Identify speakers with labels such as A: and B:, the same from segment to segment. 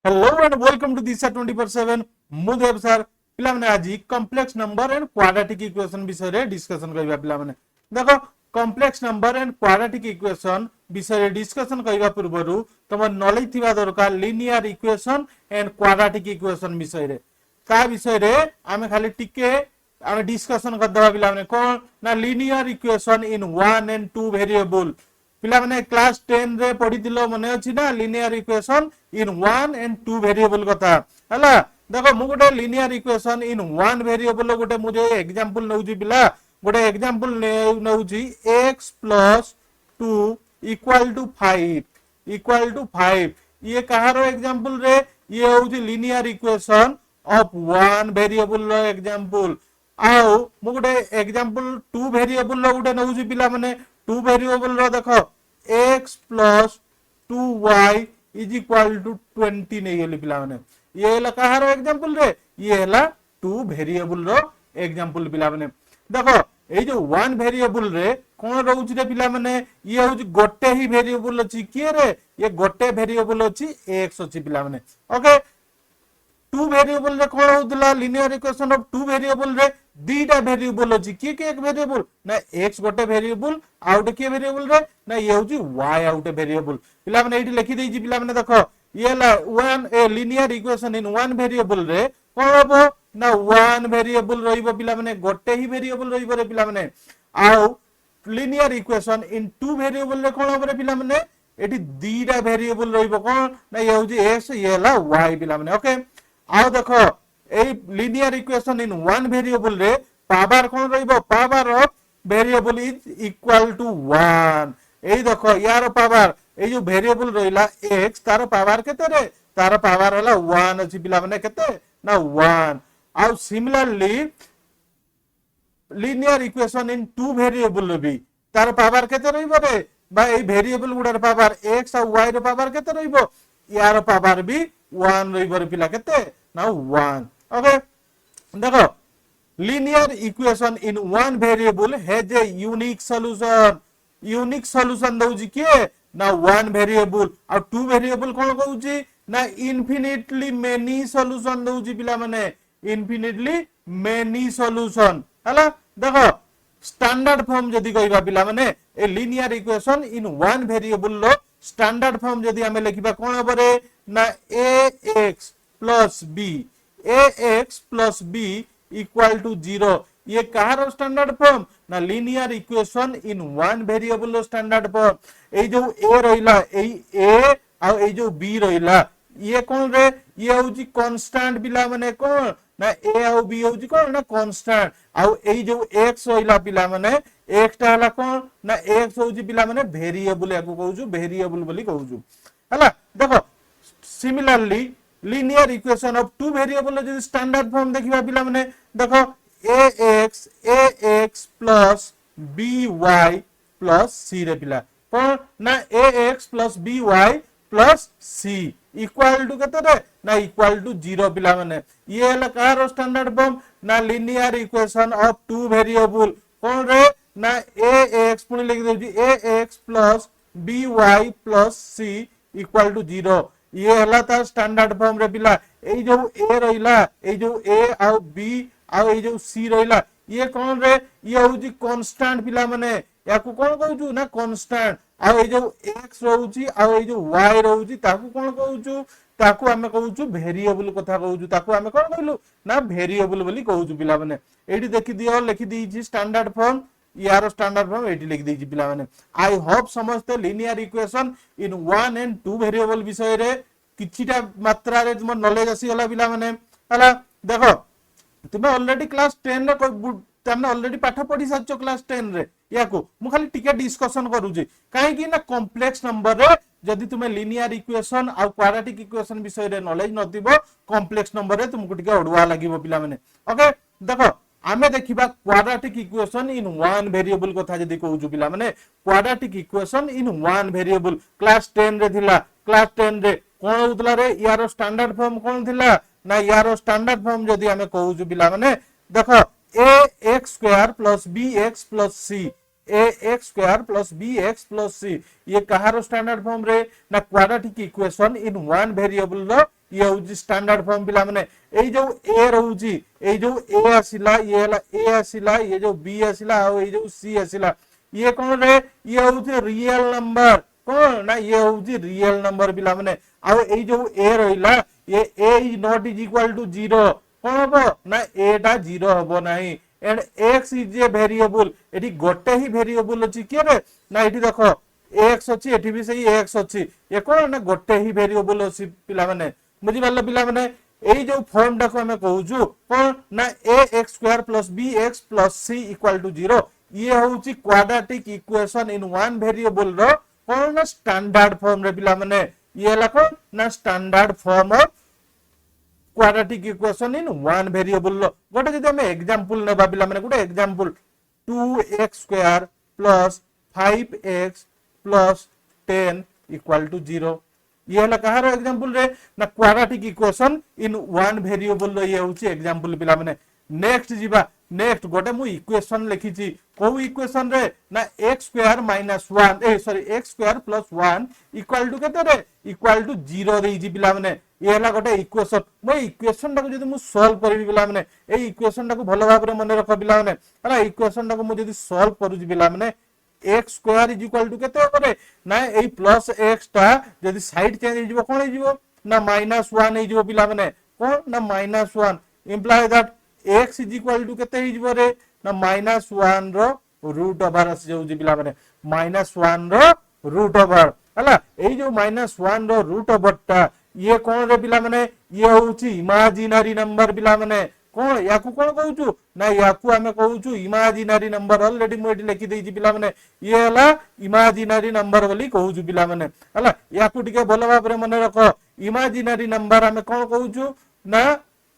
A: Hello and welcome to दिशा 24/7 मु देव sir पिला माने आज complex number and quadratic equation विषय रे डिस्कशन करबा पिला माने देखो complex number and quadratic equation विषय रे डिस्कशन करबा पूर्वरु तम नॉलेज थिबा दरकार linear equation and quadratic equation विषय रे ता विषय रे आमे खाली टिके आमे डिस्कशन कर दबा पिला माने कोन ना linear equation in 1 and 2 variable पिला माने क्लास 10 रे पढी दिलो मने अछि ना linear equation in 1 and 2 variable कथा हला देखो मु गोटे लिनियर इक्वेशन इन 1 वेरिएबल गोटे मुझे एग्जांपल नउजी पिला गोटे एग्जांपल नउजी x + 2 = 5 ये कहारो एग्जांपल रे ये होउजी लिनियर इक्वेशन ऑफ 1 वेरिएबल रो एग्जांपल आओ मु गोटे एग्जांपल 2 वेरिएबल रो गोटे नउजी पिला माने 2 वेरिएबल रो देखो x + 2y = 20 नहीं गेली पिला माने ये हला कहारो एग्जांपल रे ये हला 2 वेरिएबल रो एग्जांपल पिला माने देखो ए जो 1 वेरिएबल रे कोन रहउची रे पिला माने ये होउची गोटे ही वेरिएबल अछि के रे ये गोटे वेरिएबल अछि x अछि पिला माने ओके 2 वेरिएबल रे कोन होतला लिनियर इक्वेशन ऑफ 2 वेरिएबल रे दीटा वेरिएबल अछि के एक वेरिएबल ना x गोटे वेरिएबल आउट के वेरिएबल रे ना ये होची y आउट वेरिएबल पिला माने एठी लिखि देई छी पिला माने देखो ये ला 1 ए लिनियर इक्वेशन इन 1 वेरिएबल रे कोन हबो ना 1 वेरिएबल रहिबो पिला माने गोटे ही वेरिएबल रहिबो रे पिला माने आउ लिनियर इक्वेशन इन 2 वेरिएबल रे कोन हबो रे पिला माने एठी दीटा वेरिएबल रहिबो कोन ना ये होची x ये ला y पिला माने ओके आओ देखो a linear equation in 1 variable रे पावर कोन रहइबो power of variable is equal to 1 ए देखो यार पावर ए जो वेरिएबल रहिला x तार पावर केते रे तार पावर हला 1 अछि पिला माने केते ना 1 आओ सिमिलरली लिनियर इक्वेशन इन 2 वेरिएबल भी तार पावर केते रहइबो रे बा ए वेरिएबल गुडार पावर x और y रो पावर केते रहइबो यार पावर भी 1 रहइबो रे पिला केते ना 1 ओके देखो linear equation in one variable has a unique solution दउजी के ना one variable और two variable कोन कहउजी ना infinitely many solution दउजी पिला माने infinitely many solution हला देखो स्टैंडर्ड फॉर्म जदी कहबा पिला माने ए linear equation in one variable low standard form जदी हमें लिखिबा कोन हबरे ना ax + b = 0 ये कहार स्टैंडर्ड फॉर्म ना linear equation in one variable standard form ए जो a रहिला ए a आ ए जो b रहिला ये कोन रे ये होजी कांस्टेंट पिला माने कोन ना a आ b होजी कोन ना कांस्टेंट आ ए जो x रहिला पिला माने x ता हला कोन ना x होजी पिला माने वेरिएबल याको कहउजु वेरिएबल बोली कहउजु हला देखो similarly linear equation of two variable जो स्टैंडर्ड फॉर्म देखिबा पिला माने देखो ax plus by plus c रे पिला कोन ना ax plus by plus c equal to केते रे ना इक्वल टू 0 पिला माने ये हला कार स्टैंडर्ड फॉर्म ना linear equation of two variable कोन रे ना ax पुनी लिख देजी ax plus by plus c equal to 0 ये हला ता स्टैंडर्ड फॉर्म रे पिला ए जो a रहिला ए जो a आ b आ ए जो c रहिला ये कोन रे ये होजी कांस्टेंट पिला माने याकू कोन कहउजु ना कांस्टेंट आ ए जो x रहउची आ ए जो y रहउची ताकू कोन कहउजु ताकू हमें कहउजु वेरिएबल कथा कहउजु ताकू हमें कोन कहलु ना वेरिएबल बोली कहउजु पिला माने एडी देखि दियो लिखि दीजी स्टैंडर्ड फॉर्म यार स्टैंडर्ड फॉर्म एटी लिख देजी पिला माने आई होप समझते linear equation in 1 and 2 variable विषय रे किछिटा मात्रा रे तुम नॉलेज आसी होला पिला माने हला देखो तुमे ऑलरेडी क्लास 10 रे तुमने ऑलरेडी पाठ पढी साचो क्लास 10 रे याको मु खाली टिके डिस्कशन करूजी काहे कि ना कॉम्प्लेक्स नंबर रे जदी तुमे लिनियर इक्वेशन आ क्वाड्रेटिक इक्वेशन विषय रे नॉलेज नथिबो कॉम्प्लेक्स नंबर रे तुमको टिके अडुआ लागिबो पिला माने ओके देखो आमे देखिबा quadratic equation in one variable कथा जदी कहउजु पिला माने quadratic equation in one variable class 10 रे थिला क्लास 10 रे कोन होतला रे यार स्टैंडर्ड फॉर्म कोन थिला ना यार स्टैंडर्ड फॉर्म जदी हमें कहउजु पिला माने देखो ax² + bx + c ax² + bx + c ये कहारो स्टैंडर्ड फॉर्म रे ना quadratic equation in one variable रो ये हूँ स्टैंडर्ड फॉर्म पिला माने ए जो ए रहउची ए जो ए आसिला ये हला ए आसिला ये जो बी आसिला आ ये जो सी आसिला ये कौन रे ये हूँ रियल नंबर कौन ना ये हूँ रियल नंबर पिला माने आ ए जो ए रहिला ये a is not is equal to 0 कौन हबो ना ए टा 0 हबो नाही and x is a variable एठी गोटे ही वेरिएबल अछि के रे ना एठी देखो x अछि एठी भी सही x अछि ये कोन ना गोटे ही वेरिएबल अछि पिला माने बुझि पारलो पिला माने एई जो फॉर्म डाको हमें कहूछु कोन ना ax² + bx + c = 0 ये होउची quadratic equation in one variable रो कोन ना स्टैंडर्ड फॉर्म रे पिला माने ये लखो ना standard form of quadratic equation in one variable लो गोटे जदि हमें एग्जांपल नेबा पिला माने गोटे एग्जांपल 2x² + 5x + 10 = 0 ये हला कहार एग्जांपल रे ना quadratic equation in one variable लो ये होची एग्जांपल पिला माने नेक्स्ट जीवा नेक्स्ट गोटे मु इक्वेशन लिखिची को इक्वेशन रे ना x² - 1 x² + 1 = केते रे = 0 देई जी पिला माने ये हला गोटे इक्वेशन मो इक्वेशन टाको जदि मु सॉल्व करबी पिला माने ए इक्वेशन टाको भलो भाबरे मने रख पिला माने हला इक्वेशन टाको मु जदि सॉल्व करूजी पिला माने x² = केते करे ना ए प्लस x ता जदि साइड चेंज हो जिवो कोन हो जिवो ना -1 हो जिवो पिला माने कोन ना -1 इंप्लाई दैट x = केते हो जिवो रे ना -1 रो रूट ओवर आसी जाउ जी पिला माने -1 रो रूट ओवर हला ए जो -1 रो रूट ओवर ता ये कोन रे पिला माने ये होउची इमेजिनरी नंबर पिला माने कोन याकू कोन कहूचु ना याकू हमें कहूचु इमेजिनरी नंबर ऑलरेडी मु एटी लिखि देई पिला माने ये हला इमेजिनरी नंबर बोली कहूचु पिला माने हला याकू टिके भलो भाबरे मने रखो इमेजिनरी नंबर हमें कोन कहूचु ना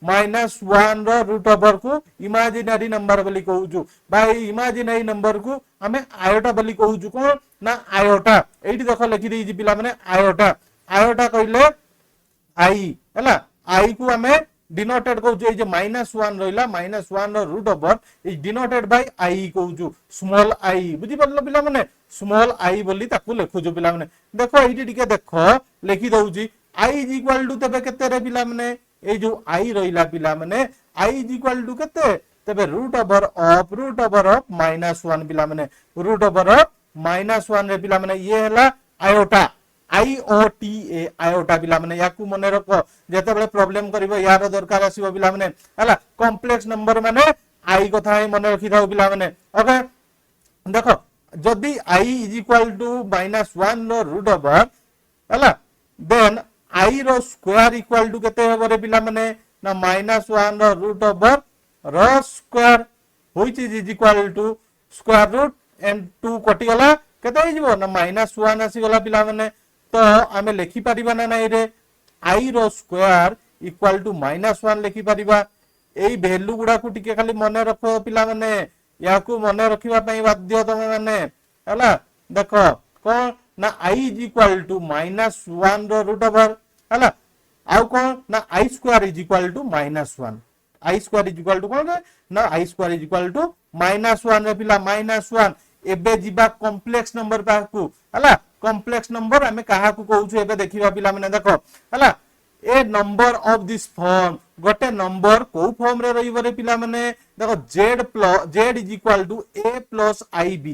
A: -1 रो रूट ओवर को इमेजिनरी नंबर बोली कहूचु भाई इमेजिनरी नंबर को हमें आयोटा बोली कहूचु कोन ना आयोटा एठी देखो लिखि देई पिला माने आयोटा आयोटा कहले आई हला आई को हमें डिनोटेड कहूछु ए जे -1 रहिला -1 रो root over is denoted by i कहूछु स्मॉल आई बुझि पड़लो पिला माने स्मॉल आई बोली ताकू लिखुछु पिला माने देखो एठी टिके देखो लिखि दउजी आई इज इक्वल टू तबे केते रे पिला माने ए जो आई रहिला पिला माने आई इज इक्वल टू केते तबे रूट ओवर ऑफ -1 पिला माने रूट ओवर ऑफ -1 रे पिला माने ये हला आयोटा IOTA आयोटा पिला माने याकू मने रखो जेते बेले प्रॉब्लम करबो यार दरकार आसीबो पिला माने हला कॉम्प्लेक्स नंबर माने आई कथा ही मने रखि थाओ पिला माने ओके देखो जदी i = -1 रो रूट ओवर हला देन i रो स्क्वायर = केते हेबो रे पिला माने ना -1 रो रूट ओवर रो square which is equal to square root and 2 कटि गला केते हिजबो ना -1 आसी गला पिला माने तो आमे लिखि परिबा ना नै रे i रो स्क्वायर = -1 लिखि परिबा एई वैल्यू गुडा को टिके खाली मने रखो पिला माने याकू मने रखिबा पई बाध्य तमे माने हला देखो कोन ना i = -1 रो रूट ओवर हला आउ कोन ना i² = -1 i² = कोन रे ना i² = -1 रे पिला -1 एबे जिबा कॉम्प्लेक्स नंबर पाकू हला कॉम्प्लेक्स नंबर हमें कहा को कहूछु एबे देखिबा पिला माने देखो हला ए नंबर ऑफ दिस फॉर्म गोटे नंबर को फॉर्म रे रहिबो रे पिला माने देखो z = a + ib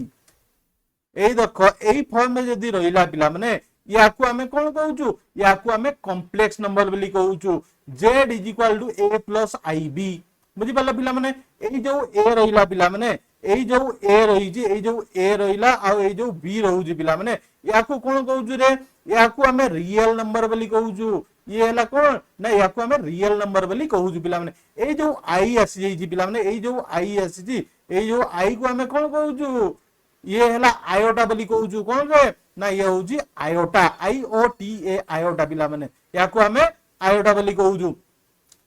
A: ए देखो एई फॉर्म में जदी रहिला पिला माने याकू हमें कोन कहूछु याकू हमें कॉम्प्लेक्स नंबर बोली कहूछु z = a + ib बुझि पाला पिला माने एई जो a रहिला पिला माने एई जो a रही जी एई जो a रहिला आ एई जो b रहू जी पिला माने याकू कोन कहूछु रे याकू हमें रियल नंबर बोली कहूछु ये हला कोन ना याकू हमें रियल नंबर बोली कहूछु पिला माने एई जो i आसी जी पिला माने एई जो i आसी जी एई जो i को हमें कोन कहूछु ये हला आयोटा बोली कहूछु कोन रे ना ये हो जी आयोटा IOTA आयोटा पिला माने याकू हमें आयोटा बोली कहूछु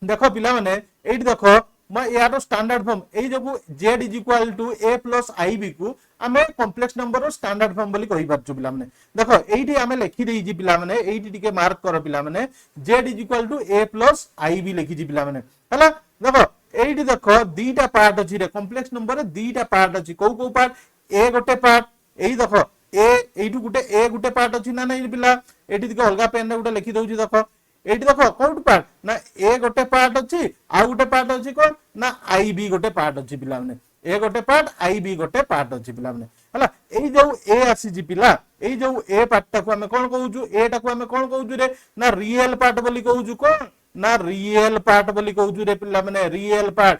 A: देखो पिला माने एठी देखो मैं यार स्टैंडर्ड फॉर्म ए जो z = a + ib को हमें कॉम्प्लेक्स नंबर स्टैंडर्ड फॉर्म बोली कहि परछु पिला माने देखो एठी हमें लिखि देई जी पिला माने एठी टिके मार्क करो पिला माने z = a + ib लिखि जी पिला माने हला देखो एठी देखो दीटा पार्ट अछि रे कॉम्प्लेक्स नंबर रे दीटा पार्ट अछि को पार्ट ए गोटे पार्ट एही देखो ए एठू गुटे ए गुटे पार्ट अछि ना नै पिला एठी देखो अलगा पेन रे गुटे लिखि दउची देखो एठी देखो कोट पार्ट ना ए गोटे पार्ट अछि आ गोटे पार्ट अछि कोन ना आई बी गोटे पार्ट अछि पिला माने ए गोटे पार्ट आई बी गोटे पार्ट अछि पिला माने हला एई जो ए आसी जी पिला एई जो ए पार्ट टाको हमें कोन कहउजु ए टाको हमें कोन कहउजु रे ना रियल पार्ट बोली कहउजु कोन ना रियल पार्ट बोली कहउजु रे पिला माने रियल पार्ट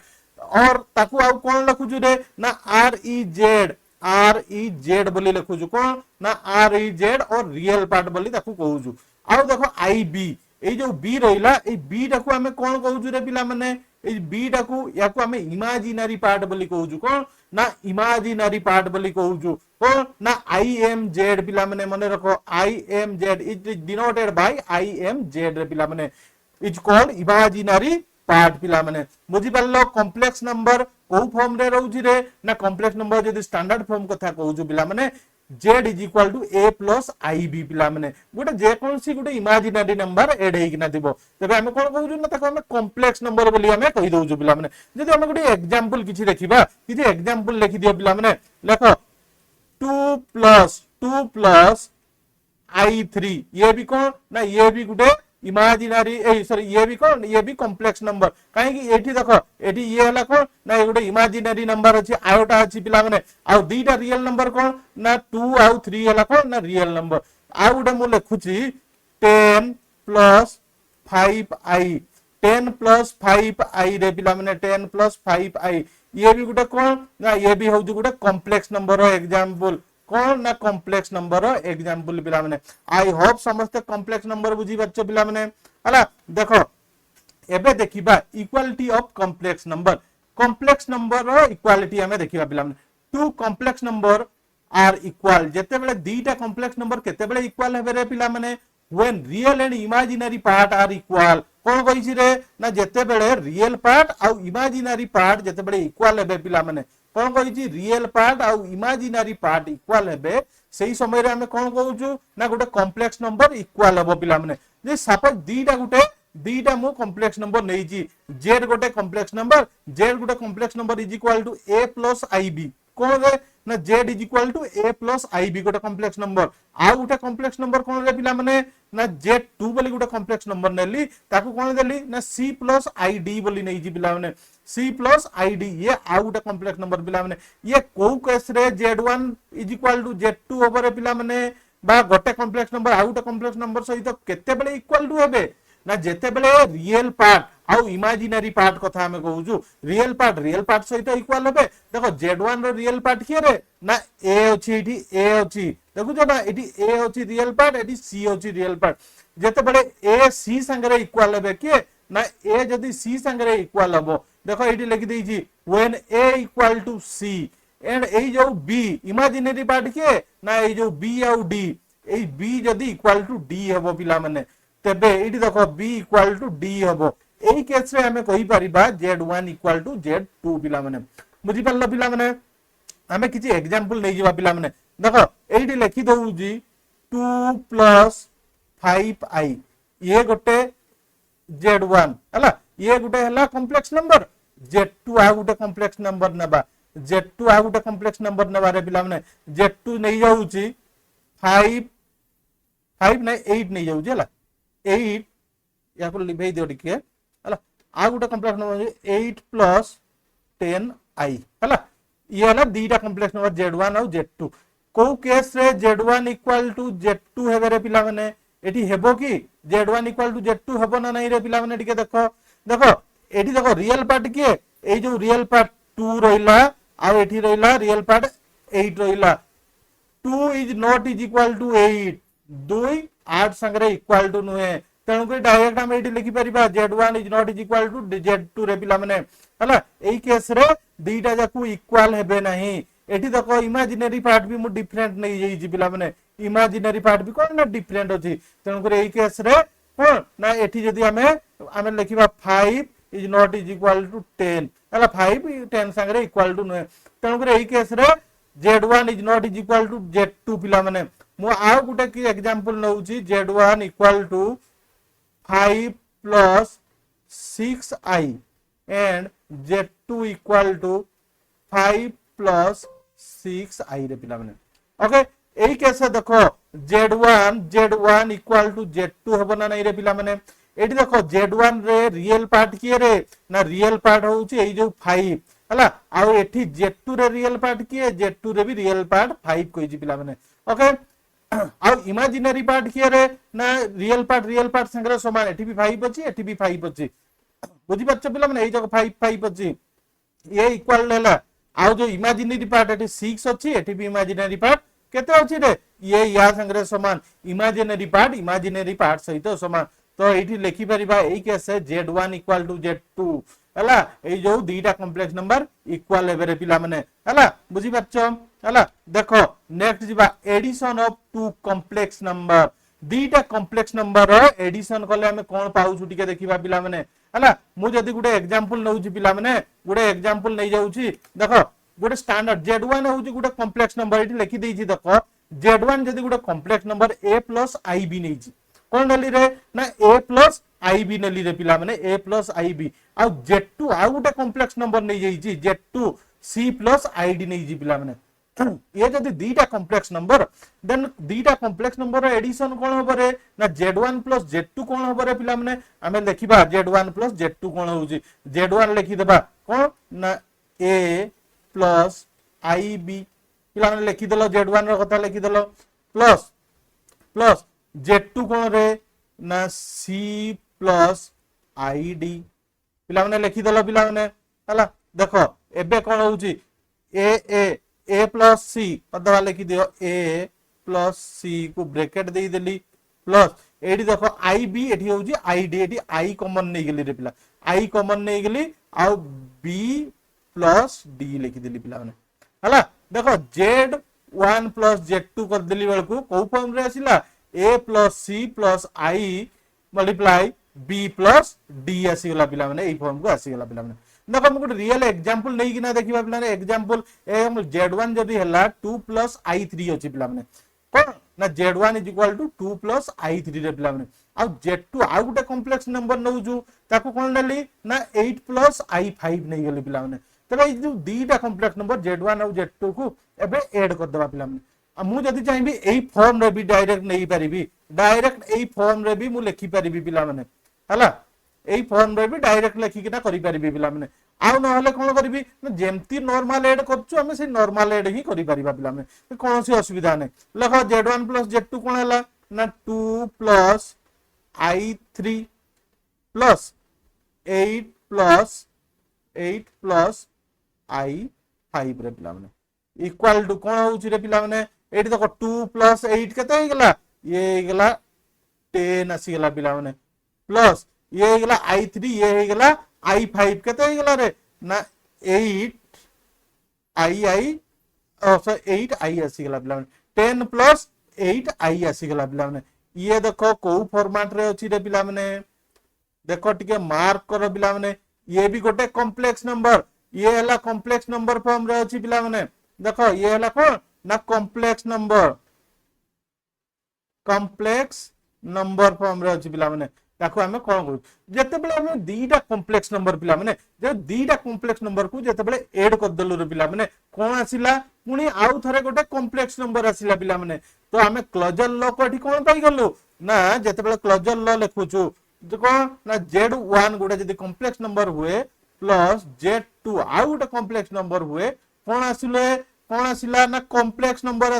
A: और ताकू आउ कोन लिखुजु रे ना आर ई जेड बोली लिखुजु कोन ना आर ई जेड और रियल पार्ट बोली ताकू कहउजु आउ देखो आई बी এই যে বি রইলা এই বি টাকু আমি কোন কହୁଛୁ রে পিলা মানে এই বি টাকু ইয়াকু আমি ইমাজিনারি পার্ট বলি কହୁଛୁ কোন না ইমাজিনারি পার্ট বলি কହୁଛୁ কোন না আই এম জেড পিলা মানে মনে রাখো I M Z is denoted by I M Z রে পিলা মানে ইজ কল্ড ইমাজিনারি পার্ট পিলা মানে বুঝি পারলো কমপ্লেক্স नंबर কোউ ফর্ম রে রହୁଛି রে না কমপ্লেক্স नंबर যদি স্ট্যান্ডার্ড ফর্ম কথা কହୁଛୁ পিলা মানে z is equal to a plus ib पिला माने गोटे जे कोनसी गोटे इमेजिनरी नंबर एड हेकिना दिबो तबे हम कोन कहउजु ना ताको हम कॉम्प्लेक्स नंबर बोली हम कहि दउजु पिला माने जदि हम गोटे एग्जांपल किछि देखिबा किछि एग्जांपल लिखि दियो पिला माने देखो 2 plus i3 ये भी कौन ना ये भी गोटे इमेजिनरी सॉरी ये भी कौन ये भी कॉम्प्लेक्स नंबर काहे कि एठी देखो एठी ये हला कौन ना ये गोटे इमेजिनरी नंबर अछि आयोटा अछि पिला माने आ दुईटा रियल नंबर कौन ना 2 आउ 3 हला कौन ना रियल नंबर आ गोटे मु लिखुची 10 plus 5i 10 plus 5i रे पिला माने 10 plus 5i ये भी गोटे कौन ना ये भी होउ गोटे कॉम्प्लेक्स नंबर रो एग्जांपल कौन ना कॉम्प्लेक्स नंबर एग्जांपल पिला माने आई होप समस्त कॉम्प्लेक्स नंबर बुझी बच्चो पिला माने हला देखो एबे देखिबा इक्वालिटी ऑफ कॉम्प्लेक्स नंबर रो इक्वालिटी हमें देखिबा पिला माने two complex number are equal जेते बेले दीटा कॉम्प्लेक्स नंबर केते बेले इक्वल हेबे रे पिला माने when real and imaginary part are equal कोन कहिछि रे ना जेते बेले रियल पार्ट आ इमेजिनरी पार्ट जेते बेले इक्वल हेबे पिला माने कोन कहिछि रियल पार्ट आ इमेजिनरी पार्ट इक्वल हेबे सेही समय रे हमें कोन कहउछु ना गोटे कॉम्प्लेक्स नंबर इक्वल हेबो पिला माने जे सपोज दीटा मु कॉम्प्लेक्स नंबर नेइछि z गोटे complex number is equal to a plus ib कोन रे ना z is equal to a plus ib गोटे कॉम्प्लेक्स नंबर आ गोटे कॉम्प्लेक्स नंबर कोन रे पिला माने ना z2 बोली गोटे कॉम्प्लेक्स नंबर नेली ताकू कोन देली ना c plus id बोली नै जी पिला माने c plus id ये आ गोटे कॉम्प्लेक्स नंबर पिला माने ये को केस रे z1 is equal to z2 over पिला माने बा गोटे कॉम्प्लेक्स नंबर आ गोटे कॉम्प्लेक्स नंबर सहित केते बेले इक्वल टू हेबे ना जेते बेले रियल पार्ट आउ इमेजिनरी पार्ट कथा हमें कहउजु रियल पार्ट सहित इक्वल हेबे देखो z1 रो रियल पार्ट किए रे ना a अछि एठी a अछि देखु जबा एठी a अछि रियल पार्ट एठी c अछि रियल पार्ट जेते बेले a c संगे इक्वल हेबे के ना a जदी c संगे इक्वल हबो देखो एठी लिखि देई छी when a equal to c and ए जो b इमेजिनरी पार्ट के ना ए जो b आउ d ए b जदी इक्वल टू d हबो पिला माने तबे एठी देखो b इक्वल टू d हबो एही केस रे हमें कहि परिबा z1 इक्वल टू z2 पिला माने बुझि परलो पिला माने हमें किछि एग्जांपल नै जिबा पिला माने देखो एठी लिखि दउ जी 2 plus 5i ये गोटे z1 हला ये गोटे हला कॉम्प्लेक्स नंबर z2 आ गोटे कॉम्प्लेक्स नंबर नबा z2 आ गोटे कॉम्प्लेक्स नंबर नबा रे पिला माने z2 नै जाउ छी 5 नै 8 नै जाउ हला 8 या को लिखै दियो टिके हला आ गोटे कॉम्प्लेक्स नंबर 8 plus 10i हला ये हला दीटा कॉम्प्लेक्स नंबर z1 और z2 को केस रे z1 इक्वल टू z2 हेबे रे पिला माने एठी हेबो की z1 इक्वल टू z2 हेबो ना नै रे पिला माने टिके देखो देखो एठी देखो रियल पार्ट के ए जो रियल पार्ट 2 रहिला आ एठी रहिला रियल पार्ट 8 रहिला 2 is not is equal to 8 2 8 संगे इक्वल टू नुहे तेणु को डायरेक्ट हम एठी लिखि परिबा z1 is not is equal to z2 रे पिला माने हला एई केस रे दीटा जाकू इक्वल हेबे नाही एठी देखो इमेजिनरी पार्ट भी मु डिफरेंट नै जेई जी पिला माने इमेजिनरी पार्ट भी कोन ना डिफरेंट अछि तेणु को एई केस रे कोन ना एठी जदी हमें लिखिबा 5 is not is equal to 10 हला 5 10 संगे इक्वल टू नुहे तेणु को एई केस रे z1 is not is equal to z2 पिला माने मु आ गुटे की एग्जांपल नउ छी z1 equal to 5 plus 6i and z2 equal to 5 plus 6i रे पिला माने ओके एही केस देखो z1 इक्वल टू z2 हबो ना नै रे पिला माने एठी देखो z1 रे रियल पार्ट किए रे ना रियल पार्ट होउची एई जो 5 हला आ एठी z2 रे रियल पार्ट किए z2 रे भी रियल पार्ट 5 कहिची पिला माने ओके आ इमेजिनरी पार्ट किए रे ना रियल पार्ट संगे समान एठी भी 5 अछि एठी भी 5 अछि बुझी पाछो पिला माने एई जो 5 5 अछि ये इक्वल लेला आ जो इमेजिनरी पार्ट एठी 6 अछि एठी भी इमेजिनरी पार्ट केते अछि रे ये या संगे समान इमेजिनरी पार्ट सहित समान तो एठी लिखि परिबा एई case z1 equal to z2 हला एई जो दीटा कॉम्प्लेक्स नंबर इक्वल एबरे पिला माने हला बुझी पाछो हला देखो नेक्स्ट जिबा addition of two complex number दीटा कॉम्प्लेक्स नंबर रो एडिशन कले हमें कोन पाउछु टिके देखिबा पिला माने हला मु जदी गुडे एग्जांपल नउची पिला माने गुडे एग्जांपल नै जाउची देखो गुडे स्टैंडर्ड z1 होउची गुडे कॉम्प्लेक्स नंबर एठी लिखि देइची देखो z1 जदी गुडे complex number a plus ib नैची कोन नली रे ना a plus ib नली रे पिला माने a plus ib uh z2 आ गुडे कॉम्प्लेक्स नंबर नै जाइची z2 c plus id नैची पिला माने ये जदी दीटा कॉम्प्लेक्स नंबर देन दीटा कॉम्प्लेक्स नंबर एडिशन कोन होबो रे ना z1 plus z2 कोन होबो रे पिला माने हमें लिखिबा z1 plus z2 कोन होउची z1 लिखि देबा कोन ना a plus ib पिला माने लिखि देलो z1 रो कथा लिखि देलो प्लस प्लस z2 कोन रे ना c plus id पिला माने लिखि देलो पिला माने हला देखो एबे कोन होउची a plus c पदवा लिखि दियो a plus c को ब्रैकेट दे देली प्लस एडी देखो ib एठी होउची id एठी i कॉमन नै गेली रे पिला i कॉमन नै गेली आ b plus d लिखि देली पिला माने हला देखो z1 plus z2 कर देली बेल को को फॉर्म रे आसिला a plus c plus i multiply b plus d आसी गेला पिला माने एई फॉर्म को आसी गेला पिला माने देखो हम गोटे रियल एग्जांपल नै किना देखिबा पिला ने एग्जांपल ए हम z1 जदी हला 2 plus i3 अछि पिला माने कोन ना z1 2 plus i3 रे पिला माने आ z2 आ गोटे कॉम्प्लेक्स नंबर नउजु ताको कोन लेली ना 8 plus i5 नै गेली पिला माने तबे जो दीटा कॉम्प्लेक्स नंबर z1 और z2 को एबे ऐड कर देबा पिला माने आ मु जदी चाहिबी एई फॉर्म रे भी डायरेक्ट नै परिबी डायरेक्ट एई फॉर्म रे भी मु लिखि परिबी पिला माने हला एई फॉर्म रे भी डायरेक्ट लिखि किना करि परिबी पिला माने आउ न हले कोन करबी जेमती नॉर्मल ऐड करछु हमें से नॉर्मल ऐड ही करि परिबा पिला माने कोन सी असुविधा नै लखो z1 plus z2 कोन हला ना 2 plus i3 plus 8 plus i5 रे पिला माने इक्वल टू कोन होउची रे पिला माने एठी देखो 2 plus 8 केते हे गेला ये हे गेला 10 आसी गेला पिला माने प्लस ये हे गेला i3 ये हे गेला i5 केते हे गेला रे ना 8 i आसी गेला पिला माने 10 plus 8 i आसी गेला पिला माने ये देखो को फॉर्मेट रे अछि रे पिला माने देखो टिके मार्क करो पिला माने ये भी गोटे कॉम्प्लेक्स नंबर ये हला कॉम्प्लेक्स नंबर फॉर्म रे अछि पिला माने देखो ये हला कोन ना कॉम्प्लेक्स नंबर फॉर्म रे अछि पिला माने ताको हमें कोन करू जते बेले हमें दीटा कॉम्प्लेक्स नंबर पिला माने जे दीटा कॉम्प्लेक्स नंबर को जते बेले ऐड कर देलु रे पिला माने कोन आसिला पुनी आउ थरे गोटे कॉम्प्लेक्स नंबर आसिला पिला माने तो हमें क्लोजर लॉ को एठी कोन पाई गलु ना जते बेले क्लोजर लॉ लिखुछु जो कोन ना z1 गोटे जदी कॉम्प्लेक्स नंबर हुए प्लस z2 आउ गोटे कॉम्प्लेक्स नंबर हुए कोन आसिला ना कॉम्प्लेक्स नंबर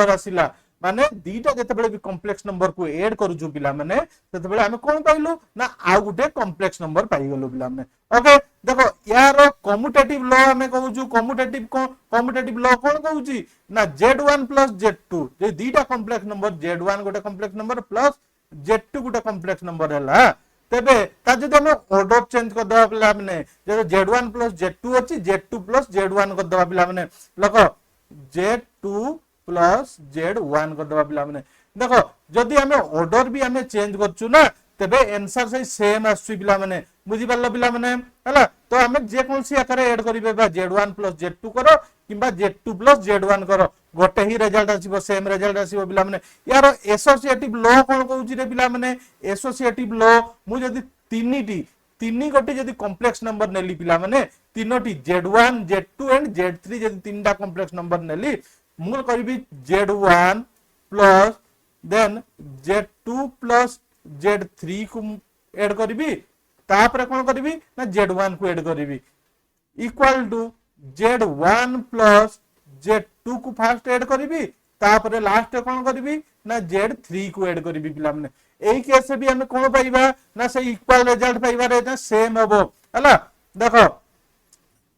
A: आसिला माने दीटा जते बेले भी कॉम्प्लेक्स नंबर को ऐड करू छु पिला माने तते बेले हमें कोन पाइलु ना आ गुटे कॉम्प्लेक्स नंबर पाइ गलु पिला माने ओके देखो यार कम्यूटेटिव लॉ हमें कहू छु कम्यूटेटिव लॉ कोन कहू छी ना z1 plus z2 जे दीटा कॉम्प्लेक्स नंबर z1 गुटे कॉम्प्लेक्स नंबर प्लस z2 गुटे कॉम्प्लेक्स नंबर हला तबे ता जदि हम ऑर्डर चेंज कर दबा पिला माने जे z1 plus z2 अछि z2 plus z1 कर दबा पिला माने लखो z2 plus z1 कर दबा पिला माने देखो जदि हमें ऑर्डर भी हमें चेंज करछु ना तबे आंसर सही सेम आसु पिला माने बुझि पारलो पिला माने हला तो हमें जे कोन सी आकार ऐड करिबे बा z1 plus z2 करो किबा z2 plus z1 करो गोटे ही रिजल्ट आसीबो सेम रिजल्ट आसीबो पिला माने यार एसोसिएटिव लॉ कोन कहउची रे पिला माने एसोसिएटिव लॉ मु जदि तीनी गोटे जदि कॉम्प्लेक्स नंबर नेली पिला माने तीनोटी z1 z2 एंड z3 जदि तीनटा कॉम्प्लेक्स नंबर नेली मु करबी z1 plus then Z2 plus Z3 को ऐड करी तापर कौन करी ना Z1 को ऐड करी equal to Z1 plus Z2 को फास्ट ऐड करी तापर लास्ट कौन करी ना Z3 को ऐड करी पिला माने एई केस भी हमें कौन पाइबा ना से इक्वल रिजल्ट पाइबा रे सेम हबो हला देखो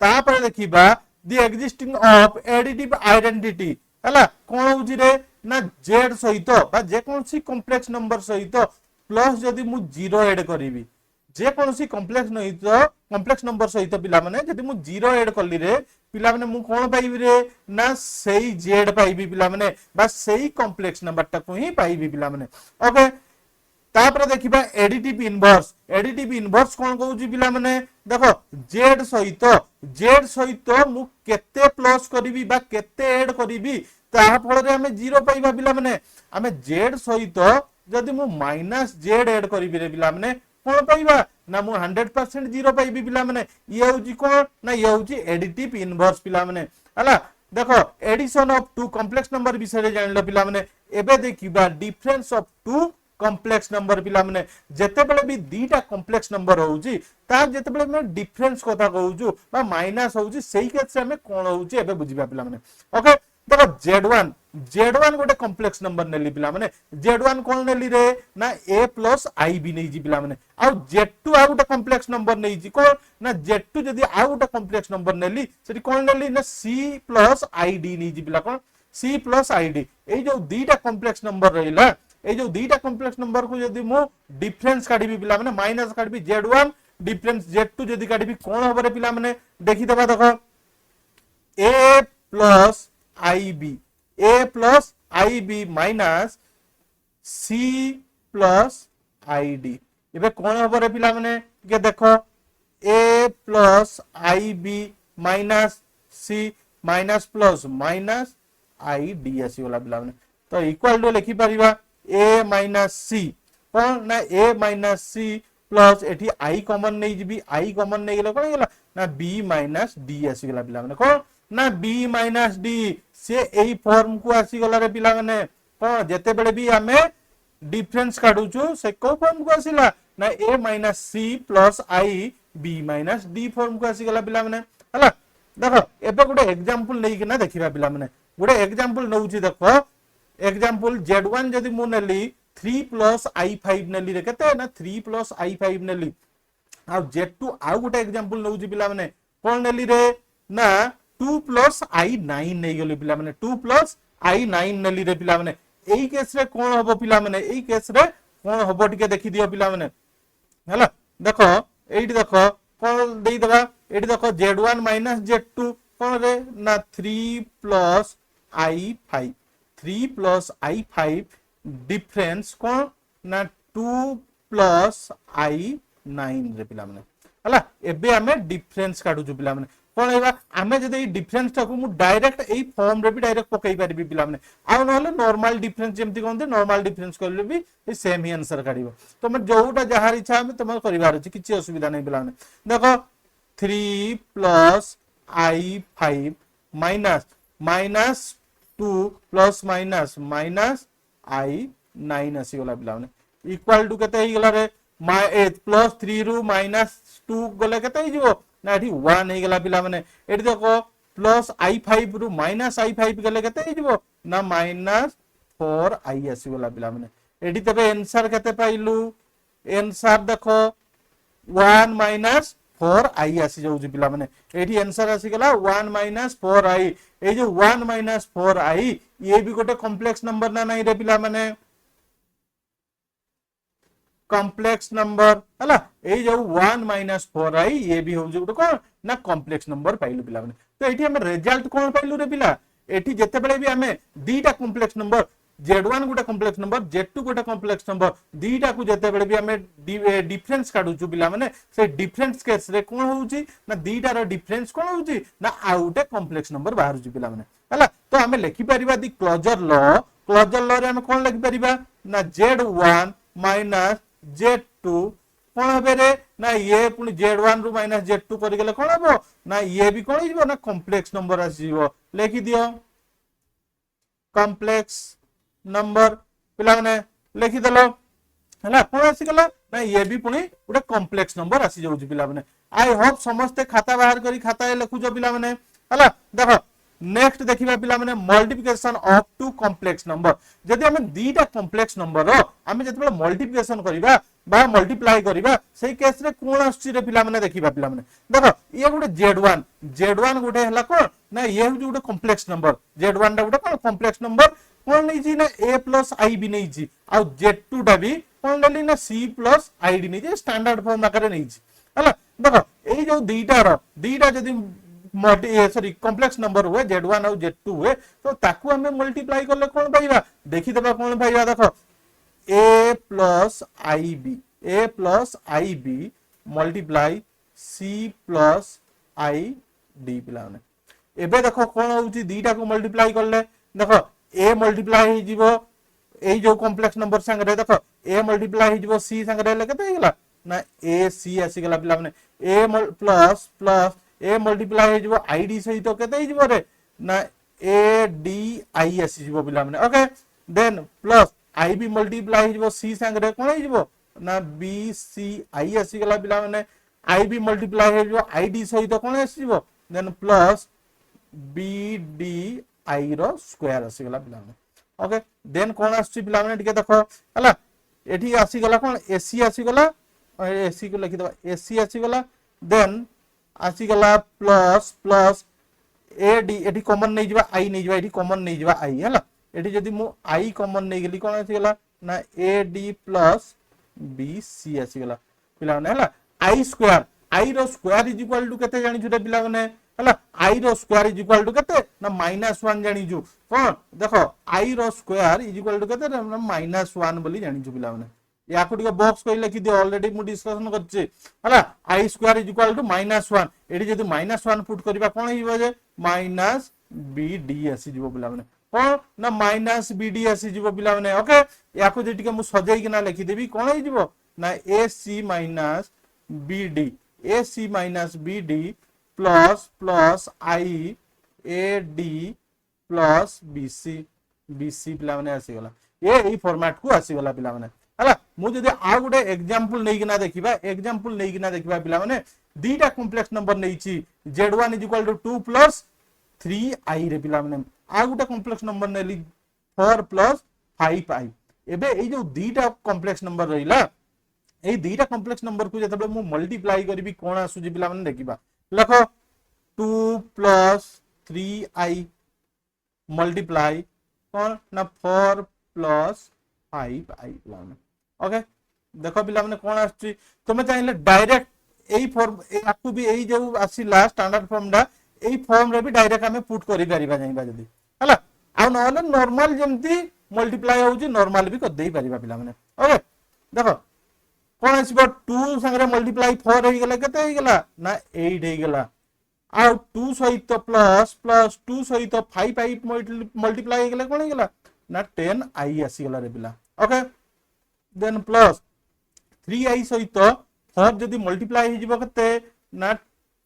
A: तापर देखिबा the existing of additive identity हला कौन होउची रे ना Z सहित बा जे कौन सी कॉम्प्लेक्स नंबर सहित प्लस जदी मु 0 ऐड करिवि जे कौन सी कॉम्प्लेक्स नंबर सहित पिला माने जदी मु 0 ऐड करली रे पिला माने मु कोन पाइबि रे ना सेही Z पाइबि पिला माने बा सेही कॉम्प्लेक्स नंबर टा को ही पाइबि पिला माने ओके तापर देखिबा एडिटिव इनवर्स कोन कहउची पिला माने देखो Z सहित मु केते प्लस करिवि बा केते ऐड करिवि ता फल रे हमें 0 पाइबा पिला माने हमें Z सहित जदी मु -Z ऐड करिवि रे पिला माने कोन पाइबा ना मु 100% 0 पाइबि पिला माने ये होची कोन ना ये होची एडिटिव इनवर्स पिला माने हला देखो addition of two complex number विषय जानलो पिला माने एबे देखिबा difference of two complex number पिला माने जते बेले भी दीटा कॉम्प्लेक्स नंबर होउची ता जते बेले मैं डिफरेंस कथा कहउछु बा माइनस होउची सेही केस से हमें कोन होउची एबे बुझिबा पिला माने ओके देखो Z1 गोटे कॉम्प्लेक्स नंबर नेली पिला माने Z1 कोन नेली रे ना a प्लस i भी नै जी पिला माने आ Z2 आ गोटे कॉम्प्लेक्स नंबर नै जी कोन ना Z2 जदी आ गोटे कॉम्प्लेक्स नंबर नेली सेठी कोन नेली ना c प्लस id नै जी पिला कोन c प्लस id ए जो दीटा कॉम्प्लेक्स नंबर रहिला ए जो दीटा कॉम्प्लेक्स नंबर को जदी मु डिफरेंस काढिबी पिला माने माइनस काढिबी Z1 डिफरेंस Z2 जदी काढिबी कोन होबरे पिला माने देखि दबा देखो a plus ib minus c plus id एबे कोन होबरे पिला माने के देखो a plus ib minus c minus plus minus id आसी वाला पिला माने तो इक्वल टू लिखि परिबा a माइनस c कोन ना a माइनस c प्लस एठी i कॉमन नै जिबी i कॉमन नै गेला कोन गेला ना b माइनस d आसी गेला पिला माने कोन ना b माइनस d से एई फॉर्म को आसी गला रे पिला माने कोन जते बेले भी हमें डिफरेंस काढुछु से को फॉर्म को आसीला ना a minus c plus i b minus d form को आसी गला पिला माने हला देखो एबे गोटे एग्जांपल नै कि ना देखिबा पिला माने गोटे एग्जांपल नउची देखो एग्जांपल Z1 जदी मु नेली 3 प्लस i5 नेली रे केते ना 3 प्लस i5 नेली आ Z2 आ गोटे एग्जांपल नउची पिला माने कोन नेली रे ना 2 प्लस i9 नै गेली पिला माने 2 प्लस i9 नेली रे पिला माने एई केस रे कोन होबो पिला माने एई केस रे कोन होबो टिके देखि दियो पिला माने हला देखो एइटी देखो कोन देई दबा एइटी देखो Z1 माइनस Z2 कोन रे ना 3 प्लस i5 डिफरेंस कोन ना 2 प्लस i9 रे पिला माने हला एबे हमें डिफरेंस काढु छु पिला माने कोन हेबा हमें जदि डिफरेंस टाकू मु डायरेक्ट एई फॉर्म रे भी डायरेक्ट पकई परबी पिला माने आ नहले नॉर्मल डिफरेंस जेमति कोन नॉर्मल डिफरेंस करले भी ए सेम ही आंसर काढिबो तो मैं जोटा जहार इच्छा हमें तुम करिवार अछि किछि असुविधा नै पिला माने देखो 3 plus i5 minus 2 plus minus i9 आसी गला पिला माने इक्वल टू केते ही गला रे प्लस 3 रु माइनस 2 गले केते ही जिवो ना एठी 1 हे गला पिला माने एठी देखो प्लस i5 रु माइनस i5 गले केते ही जिवो ना माइनस 4i आसी गला पिला माने एठी तबे आंसर केते पाइलु आंसर देखो 1 माइनस 4i आसी जाउ पिला माने एठी आंसर आसी गला 1 माइनस 4i ए जो 1 माइनस 4i ये भी गोटे कॉम्प्लेक्स नंबर ना नहीं रे पिला माने कॉम्प्लेक्स नंबर हला ए जो 1 माइनस 4i ये भी हो जो कोन ना कॉम्प्लेक्स नंबर पाइलु पिला माने तो एठी हम रिजल्ट कोन पाइलु रे पिला एठी जते बेले भी हमें दीटा कॉम्प्लेक्स नंबर Z1 गोटे कॉम्प्लेक्स नंबर Z2 गोटे कॉम्प्लेक्स नंबर दीटा को जते बेले भी हमें डिफरेंस काढु छु पिला माने से डिफरेंस केस रे कोन होउची ना दीटा रो डिफरेंस कोन होउची ना आउटे कॉम्प्लेक्स नंबर बाहर छु पिला माने हला तो हमें लिखि परिबा दी क्लोजर लॉ रे हमें कोन लिखि परिबा ना Z1 माइनस Z2 कोन हबे रे ना ये पुनी Z1 रु माइनस Z2 करि गेले कोन हबो ना ये भी कोन हिबो ना कॉम्प्लेक्स नंबर आसीबो लिखि दियो कॉम्प्लेक्स नंबर पिला माने लिखि देलो हला कोन आसी गला ना ये भी पुनी गोटे कॉम्प्लेक्स नंबर आसी जाउची पिला माने आई होप समस्त खाता बाहर करी खाता लिखुजो पिला माने हला देखो नेक्स्ट देखिबा पिला माने multiplication of two complex number जदि हमें दीटा कॉम्प्लेक्स नंबर रो हमें जते मल्टिप्लिकेशन करिबा बा मल्टीप्लाई करिबा सेही केस रे कोन आसी रे पिला माने देखिबा पिला माने देखो ये गोटे z1 गोटे हला कोन ना ये हो गोटे कॉम्प्लेक्स नंबर z1 टा गोटे कोन कॉम्प्लेक्स नंबर कोन नै जी ना a + i भी नै जी आ z2 टा भी कोन लेली ना c + id नै जी स्टैंडर्ड फॉर्म आकार नै जी हला देखो एई जो दीटा जदि सॉरी कॉम्प्लेक्स नंबर हुए z1 और z2 हुए तो ताकू हमें मल्टीप्लाई करले कोन पाइबा देखि देबा कोन पाइबा देखो a + ib multiply c + id पिला ने एबे देखो कोन होउची दीटा को मल्टीप्लाई करले देखो a मल्टीप्लाई हो जीवो एई जो कॉम्प्लेक्स नंबर संग रे देखो a मल्टीप्लाई हो जीवो c संग रे केते हे गेला ना a c आसी गेला पिला ने a प्लस a मल्टीप्लाई हो जीवो id सहित केते हे जीवो रे ना a d i आसी जीवो पिला ने okay then plus ib multiply हो जीवो c संग रे कोन हे जीवो ना b c i आसी गेला पिला ने ib मल्टीप्लाई हो जीवो id सहित कोन आसी जीवो then plus b d i रो स्क्वायर आसी गेला पिला ने ओके देन कोन आसी पिला ने टिके देखो हला एठी आसी गेला कोन ac आसी गेला ac को लिखि दबा ac आसी गेला देन आसी गेला प्लस ad एठी कॉमन नै जिबा i नै जिबा एठी कॉमन नै जिबा i हला एठी जदी मु i कॉमन नै गेली कोन आसी गेला ना ad प्लस bc आसी गेला पिला ने हला i स्क्वायर i रो स्क्वायर इज इक्वल टू केते जानि छुटे पिला ने हला i रो स्क्वायर इज इक्वल टू केते ना -1 जानि छु कोन देखो i रो स्क्वायर इज इक्वल टू केते ना -1 बोली जानि छु पिला ने या को टिके बॉक्स कहि लिखि दे ऑलरेडी मु डिस्कशन करछि हला i square is equal to -1 एडी जदी -1 पुट करबा कोन हिबो जे -bd आसी जिवो पिला ने कोन ना -bd आसी जिवो पिला ने ओके या को जे टिके मु सजेई किना लिखि देबी कोन हि जिवो ना ac -bd plus i ad plus bc पिला ने आसी गला ए फॉर्मेट को आसी गला पिला ने हला मु जदी आ गुटे एग्जांपल नै किना देखिबा पिला माने दीटा कॉम्प्लेक्स नंबर नै छी z1 = 2 + 3i रे पिला माने आ गुटे कॉम्प्लेक्स नंबर नेली 4 + 5i एबे ए जो दीटा कॉम्प्लेक्स नंबर रहिला ए दीटा कॉम्प्लेक्स नंबर को जतबे मु मल्टीप्लाई करबी कोन आसु जी पिला माने देखिबा लखो 2 + 3i मल्टीप्लाई कोन ना 4 + 5i पिला माने ओके देखो पिला माने कोन आछि तुमे चाहिले डायरेक्ट एई फॉर्म आकु भी एई जो आसीला स्टैंडर्ड फॉर्म डा एई फॉर्म रे भी डायरेक्ट हमें पुट करि परिबा जाइबा जदी हला आ नहले नॉर्मल जेमती मल्टीप्लाई होउची नॉर्मल भी कर देई परिबा पिला माने ओके देखो कोन आसीबो 2 संगे मल्टीप्लाई 4 हे गेला केते हे गेला ना 8 हे गेला आ 2 सहित प्लस 2 सहित 5i मल्टीप्लाई हे गेला कोन हे गेला ना 10i आसी गेला रे पिला ओके देन प्लस 3i सहित 4 जदी मल्टीप्लाई हे जिवो केते ना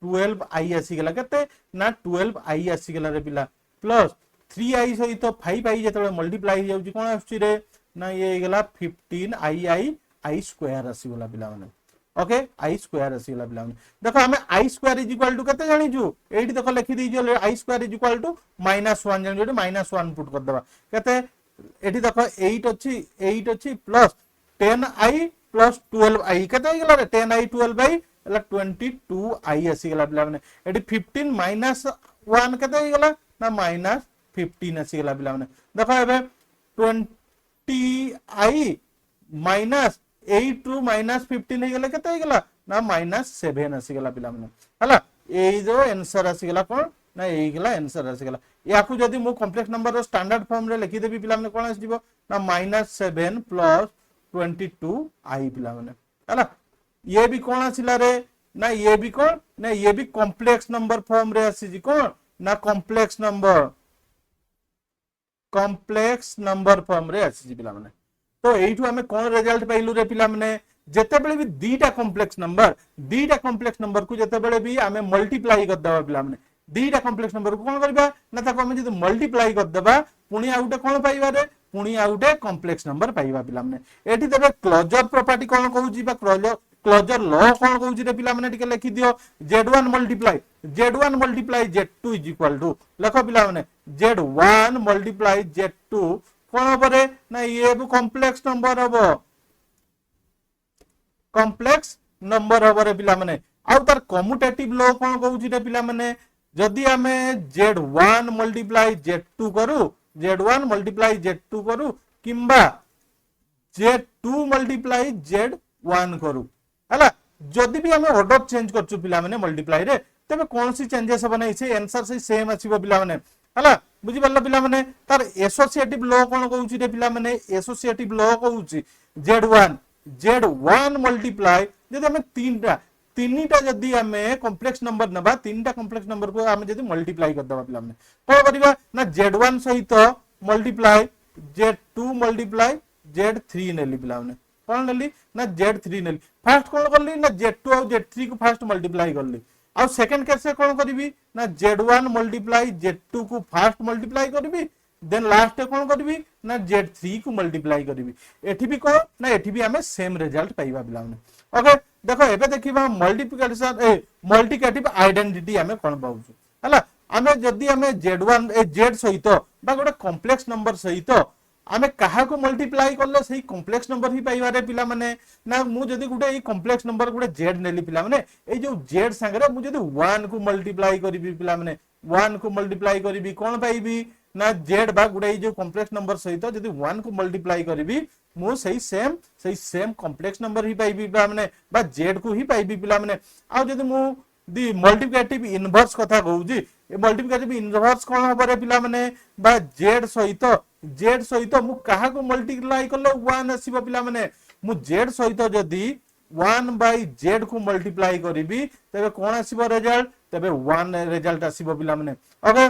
A: 12i आसी गेला केते ना 12i आसी गेला रे पिला प्लस 3i सहित 5i जतले मल्टीप्लाई हे जाउची कोन आछी रे ना ये हे गेला 15i स्क्वायर आसी गेला पिला माने ओके i स्क्वायर आसी गेला पिला माने देखो हमें i square is equal to केते जानि छु एठी देखो लिखि दी जो i square is equal to -1 जानि जोटी -1 पुट कर देबा केते एठी देखो 8 अछि प्लस 10i प्लस 12i केते हे गेला रे 10i 12i एला 22i आसी गेला पिला माने एठी 15 - 1 केते हे गेला ना -15 आसी गेला पिला माने देखो एबे 20i माइनस 8 ରୁ -15 हे गेला केते हे गेला ना -7 आसी गेला पिला माने हला एई जो आंसर आसी गेला कोन ना एई गेला आंसर आसी गेला याकू जदी मु कॉम्प्लेक्स नंबर रो स्टैंडर्ड फॉर्म रे लिखि देबी पिला माने कोन आसी जिवो ना -7 + 22i पिला माने हला ये भी कोन आसीला रे ना ये भी कोन ना ये भी कॉम्प्लेक्स नंबर फॉर्म रे आसी जी कोन ना कॉम्प्लेक्स नंबर फॉर्म रे आसी जी पिला माने तो एठू हमें कोन रिजल्ट पाइलु रे पिला माने जते बेले भी दीटा कॉम्प्लेक्स नंबर को जते बेले भी हमें मल्टीप्लाई कर दबा पिला माने दीटा कॉम्प्लेक्स नंबर को कोन करबा ना ताको हमें जदी मल्टीप्लाई कर दबा पुनी आ उटे कोन पाइबा रे पुणी आ गोटे कॉम्प्लेक्स नंबर पाइबा पिला माने एठी तबे क्लोजर प्रॉपर्टी कोन कहूची बा क्लोजर लॉ कोन कहूची रे पिला माने टिके लिखि दियो z1 multiply z2 is equal to लिखो पिला माने z1 मल्टीप्लाई z2 कोन हबरे ना ये कॉम्प्लेक्स नंबर हबो कॉम्प्लेक्स नंबर हबरे पिला माने आ तार कम्यूटेटिव लॉ कोन कहूची रे पिला माने जदि आमे z1 मल्टीप्लाई z2 करू z1 मल्टीप्लाई z2 करू किंबा z2 मल्टीप्लाई z1 करू हला जदि भी आमे ऑर्डर चेंज करछु पिला माने मल्टीप्लाई रे तबे कोन सी चेंजेस हबो नै से आंसर से सेम आसीबो पिला माने हला बुझी पल्ला पिला माने तार एसोसिएटिव लॉ कोन कहूची रे पिला माने एसोसिएटिव लॉ कहूची z1 मल्टीप्लाई जदि आमे तीनटा जदि आमे कॉम्प्लेक्स नंबर नबा तीनटा कॉम्प्लेक्स नंबर को आमे जदि मल्टीप्लाई कर दबा पिला माने को करिबा ना z1 सहित मल्टीप्लाई z2 मल्टीप्लाई z3 नेली पिला माने कोन नेली ना z3 नेली फर्स्ट कोन करली ना z2 और z3 को फर्स्ट मल्टीप्लाई करली और सेकंड केस से कोन करबी ना z1 मल्टीप्लाई z2 को फर्स्ट मल्टीप्लाई करबी देन लास्ट कोन करबी ना z3 को मल्टीप्लाई करबी एठी भी को ना एठी भी हमें सेम रिजल्ट पाइबा पिला माने ओके देखो एबे देखिबा मल्टीप्लिकेशन मल्टीप्लिकेटिव आइडेंटिटी हमें कोन पाउछु हला हमें जदी हमें z1 z सहित बा गोटे कॉम्प्लेक्स नंबर सहित आमे कहा को मल्टीप्लाई करले सही कॉम्प्लेक्स नंबर ही पाइबा रे पिला माने ना मु जदी गुटे ई कॉम्प्लेक्स नंबर गुटे z नेली पिला माने ए जो z संगे मु जदी 1 को मल्टीप्लाई करबी पिला माने 1 को मल्टीप्लाई करबी कोन पाइबी ना z बा गुटे ई जो कॉम्प्लेक्स नंबर सहित जदी 1 को मल्टीप्लाई करबी मु सही सेम कॉम्प्लेक्स नंबर ही पाइबी पिला माने बा z को ही पाइबी पिला माने आ जदी मु दी मल्टीप्लिकेटिव इनवर्स कथा कहूजी ए मल्टीप्लिकेटिव इनवर्स कोन हबरे पिला माने बा z सहित मु कहा को मल्टीप्लाई करले 1 आसीबो पिला माने मु z सहित जदी 1 बाय z को मल्टीप्लाई करिबी तबे कोन आसीबो रिजल्ट तबे 1 रिजल्ट आसीबो पिला माने ओके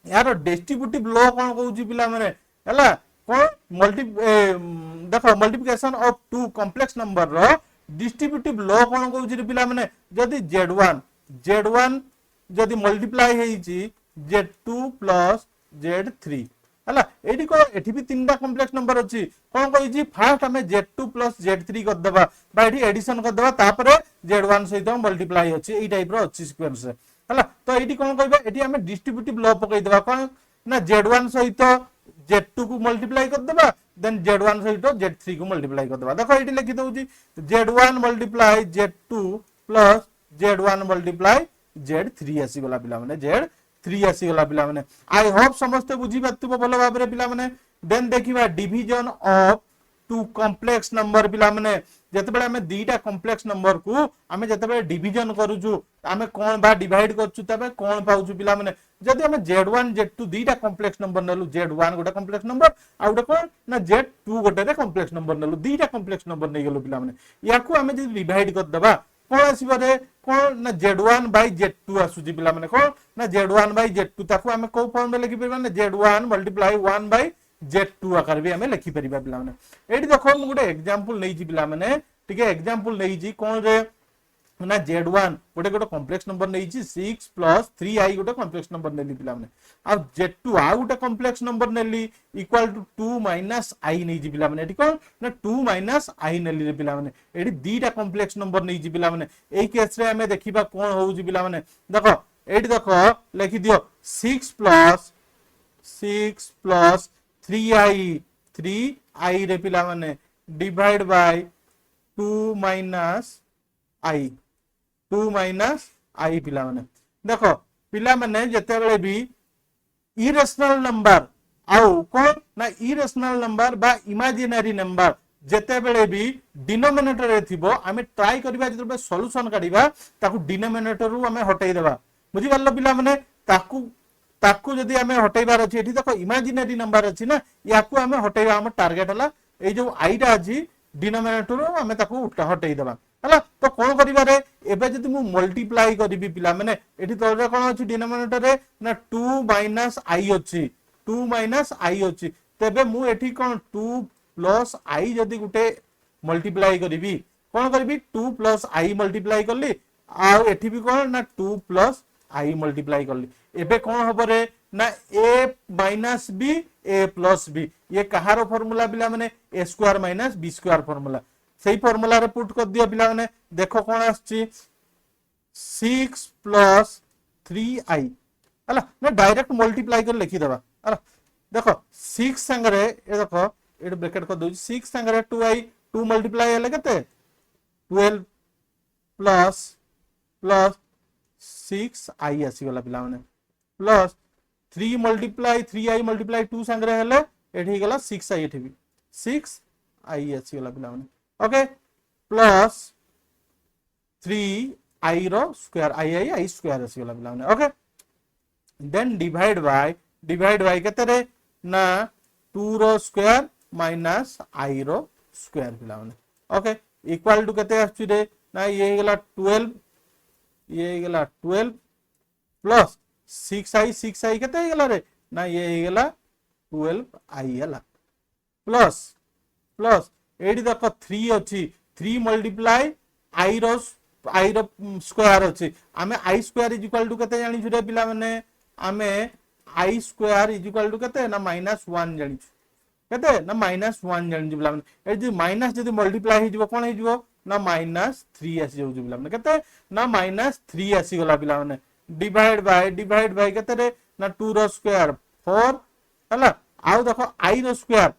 A: यार डिस्ट्रीब्यूटिव लॉ कोन कहूजी पिला माने हला कोन देखो multiplication of two complex number रो डिस्ट्रीब्यूटिव लॉ कोन कहूजी रे पिला माने जदी z1 जदी मल्टीप्लाई हेची z2 प्लस z3 हला एठी को एठी भी तीनटा कॉम्प्लेक्स नंबर अछि कोन कहिजी फर्स्ट हमें z2 प्लस z3 कर दबा बा एठी एडिशन कर दबा तापरे z1 सहित मल्टीप्लाई अछि एई टाइप रो अछि सीक्वेंस हला तो एठी कोन कहबा एठी हमें डिस्ट्रीब्यूटिव लॉ पकई दबा कोन ना z1 सहित z2 को मल्टीप्लाई कर दबा देन z1 सहित z3 को मल्टीप्लाई कर दबा देखो एठी लिखि दउजी z1 multiply z2 plus z1 multiply z3 आसी गला पिला माने z3 आसी गला पिला माने आई होप समस्त बुझी पातबो भलो भाबरे पिला माने देन देखिबा division of two complex number पिला माने जते बेले हमें दीटा कॉम्प्लेक्स नंबर को हमें जते बेले डिवीजन करूछु हमें कोन बा डिवाइड करछु तबे कोन पाउछु पिला माने जदि हमें z1 z2 दीटा complex number नलु z1 गोटा कॉम्प्लेक्स नंबर आ गोटा कोन ना z2 गोटे रे कॉम्प्लेक्स नंबर नलु दीटा कॉम्प्लेक्स नंबर नै गेलु पिला माने याकू हमें जदि डिवाइड कर दबा कोन आसीबो रे कोन ना z1 बाय z2 आसुजी पिला माने कोन ना z1 बाय z2 ताकू हमें को फॉर्म में लिखि परबा ना z1 मल्टीप्लाई 1 बाय z2 आकार भी हमें लिखि परिबा पिला माने एठी देखो मु गोटे एग्जांपल नै जी पिला माने ठीक है एग्जांपल नै जी कोन रे ना z1 गोटे कॉम्प्लेक्स नंबर नै जी 6 प्लस 3i गोटे कॉम्प्लेक्स नंबर नेली पिला माने आ z2 आ गोटे कॉम्प्लेक्स नंबर नेली इक्वल टू 2 माइनस i नै जी पिला माने एठी कोन ना 2 माइनस i नेली रे पिला माने एठी दीटा कॉम्प्लेक्स नंबर नै जी पिला माने एई केस रे हमें देखिबा कोन होउ जी पिला माने देखो एठी देखो लिखि दियो 6 प्लस 3i रे पिला माने डिवाइड बाय 2 माइनस i पिला माने देखो पिला माने जते बेले भी इरेशनल नंबर आउ कोन ना इरेशनल नंबर बा इमेजिनरी नंबर जते बेले भी डिनोमिनेटर रे थिबो हमें ट्राई करबा जते बेले सॉल्यूशन काढिबा ताकू डिनोमिनेटर रु हमें हटै देबा बुझि पारलो पिला माने ताकू जदी हमें हटैबार अछि एठी देखो इमेजिनरी नंबर अछि ना याकू हमें हटैबा हम टारगेट हला ए जो i टा अछि डिनोमिनेटर रु हमें ताकू हटै देबा हला तो कोन करिबा रे एबे जदी मु मल्टीप्लाई करबी पिला माने एठी तोरे कोन अछि डिनोमिनेटर रे ना 2 माइनस i अछि तबे मु एठी कोन 2 प्लस i जदी गुटे मल्टीप्लाई करबी कोन करबी 2 प्लस i मल्टीप्लाई करली आ एठी भी कोन ना 2 प्लस i मल्टीप्लाई करली एबे कोन हबो रे ना a minus b a plus b ये कहार फॉर्मूला पिला माने a square minus b square formula सही फॉर्मूला रे पुट कर दियो पिला माने देखो कोन आछि 6 प्लस 3i हला ना डायरेक्ट मल्टीप्लाई कर लिखि देबा हला देखो 6 संगरे ए देखो ए ब्रैकेट कर दउ 6 संगरे 2i 2 मल्टीप्लाई हेले केते 12 प्लस प्लस 6i आसी गला पिला माने प्लस 3 मल्टीप्लाई 3i मल्टीप्लाई 2 संगरे हेले एठी गला 6i एठी भी 6i आसी गला पिला माने ओके प्लस 3i रो स्क्वायर i स्क्वायर आसी गला पिला माने ओके देन डिवाइड बाय केते रे ना 2 रो स्क्वायर माइनस i रो स्क्वायर पिला माने ओके इक्वल टू केते आछि रे ना ये गला 12 ये गला 12 प्लस 6i केते गला रे ना ये गला 12i हला प्लस प्लस एडी देखो 3 अछि 3 मल्टीप्लाई i रो स्क्वायर अछि आमे i square is equal to केते जानि छु रे पिला माने आमे i square is equal to केते ना -1 जानि छु केते ना -1 जानि छु पिला माने ए जे माइनस जदी मल्टीप्लाई हि जबो कोन हि जबो ना -3 आसी जाउ पिला माने केते ना -3 आसी गला पिला माने डिवाइड बाय केते रे ना 2 रो स्क्वायर 4 हला आउ देखो i रो स्क्वायर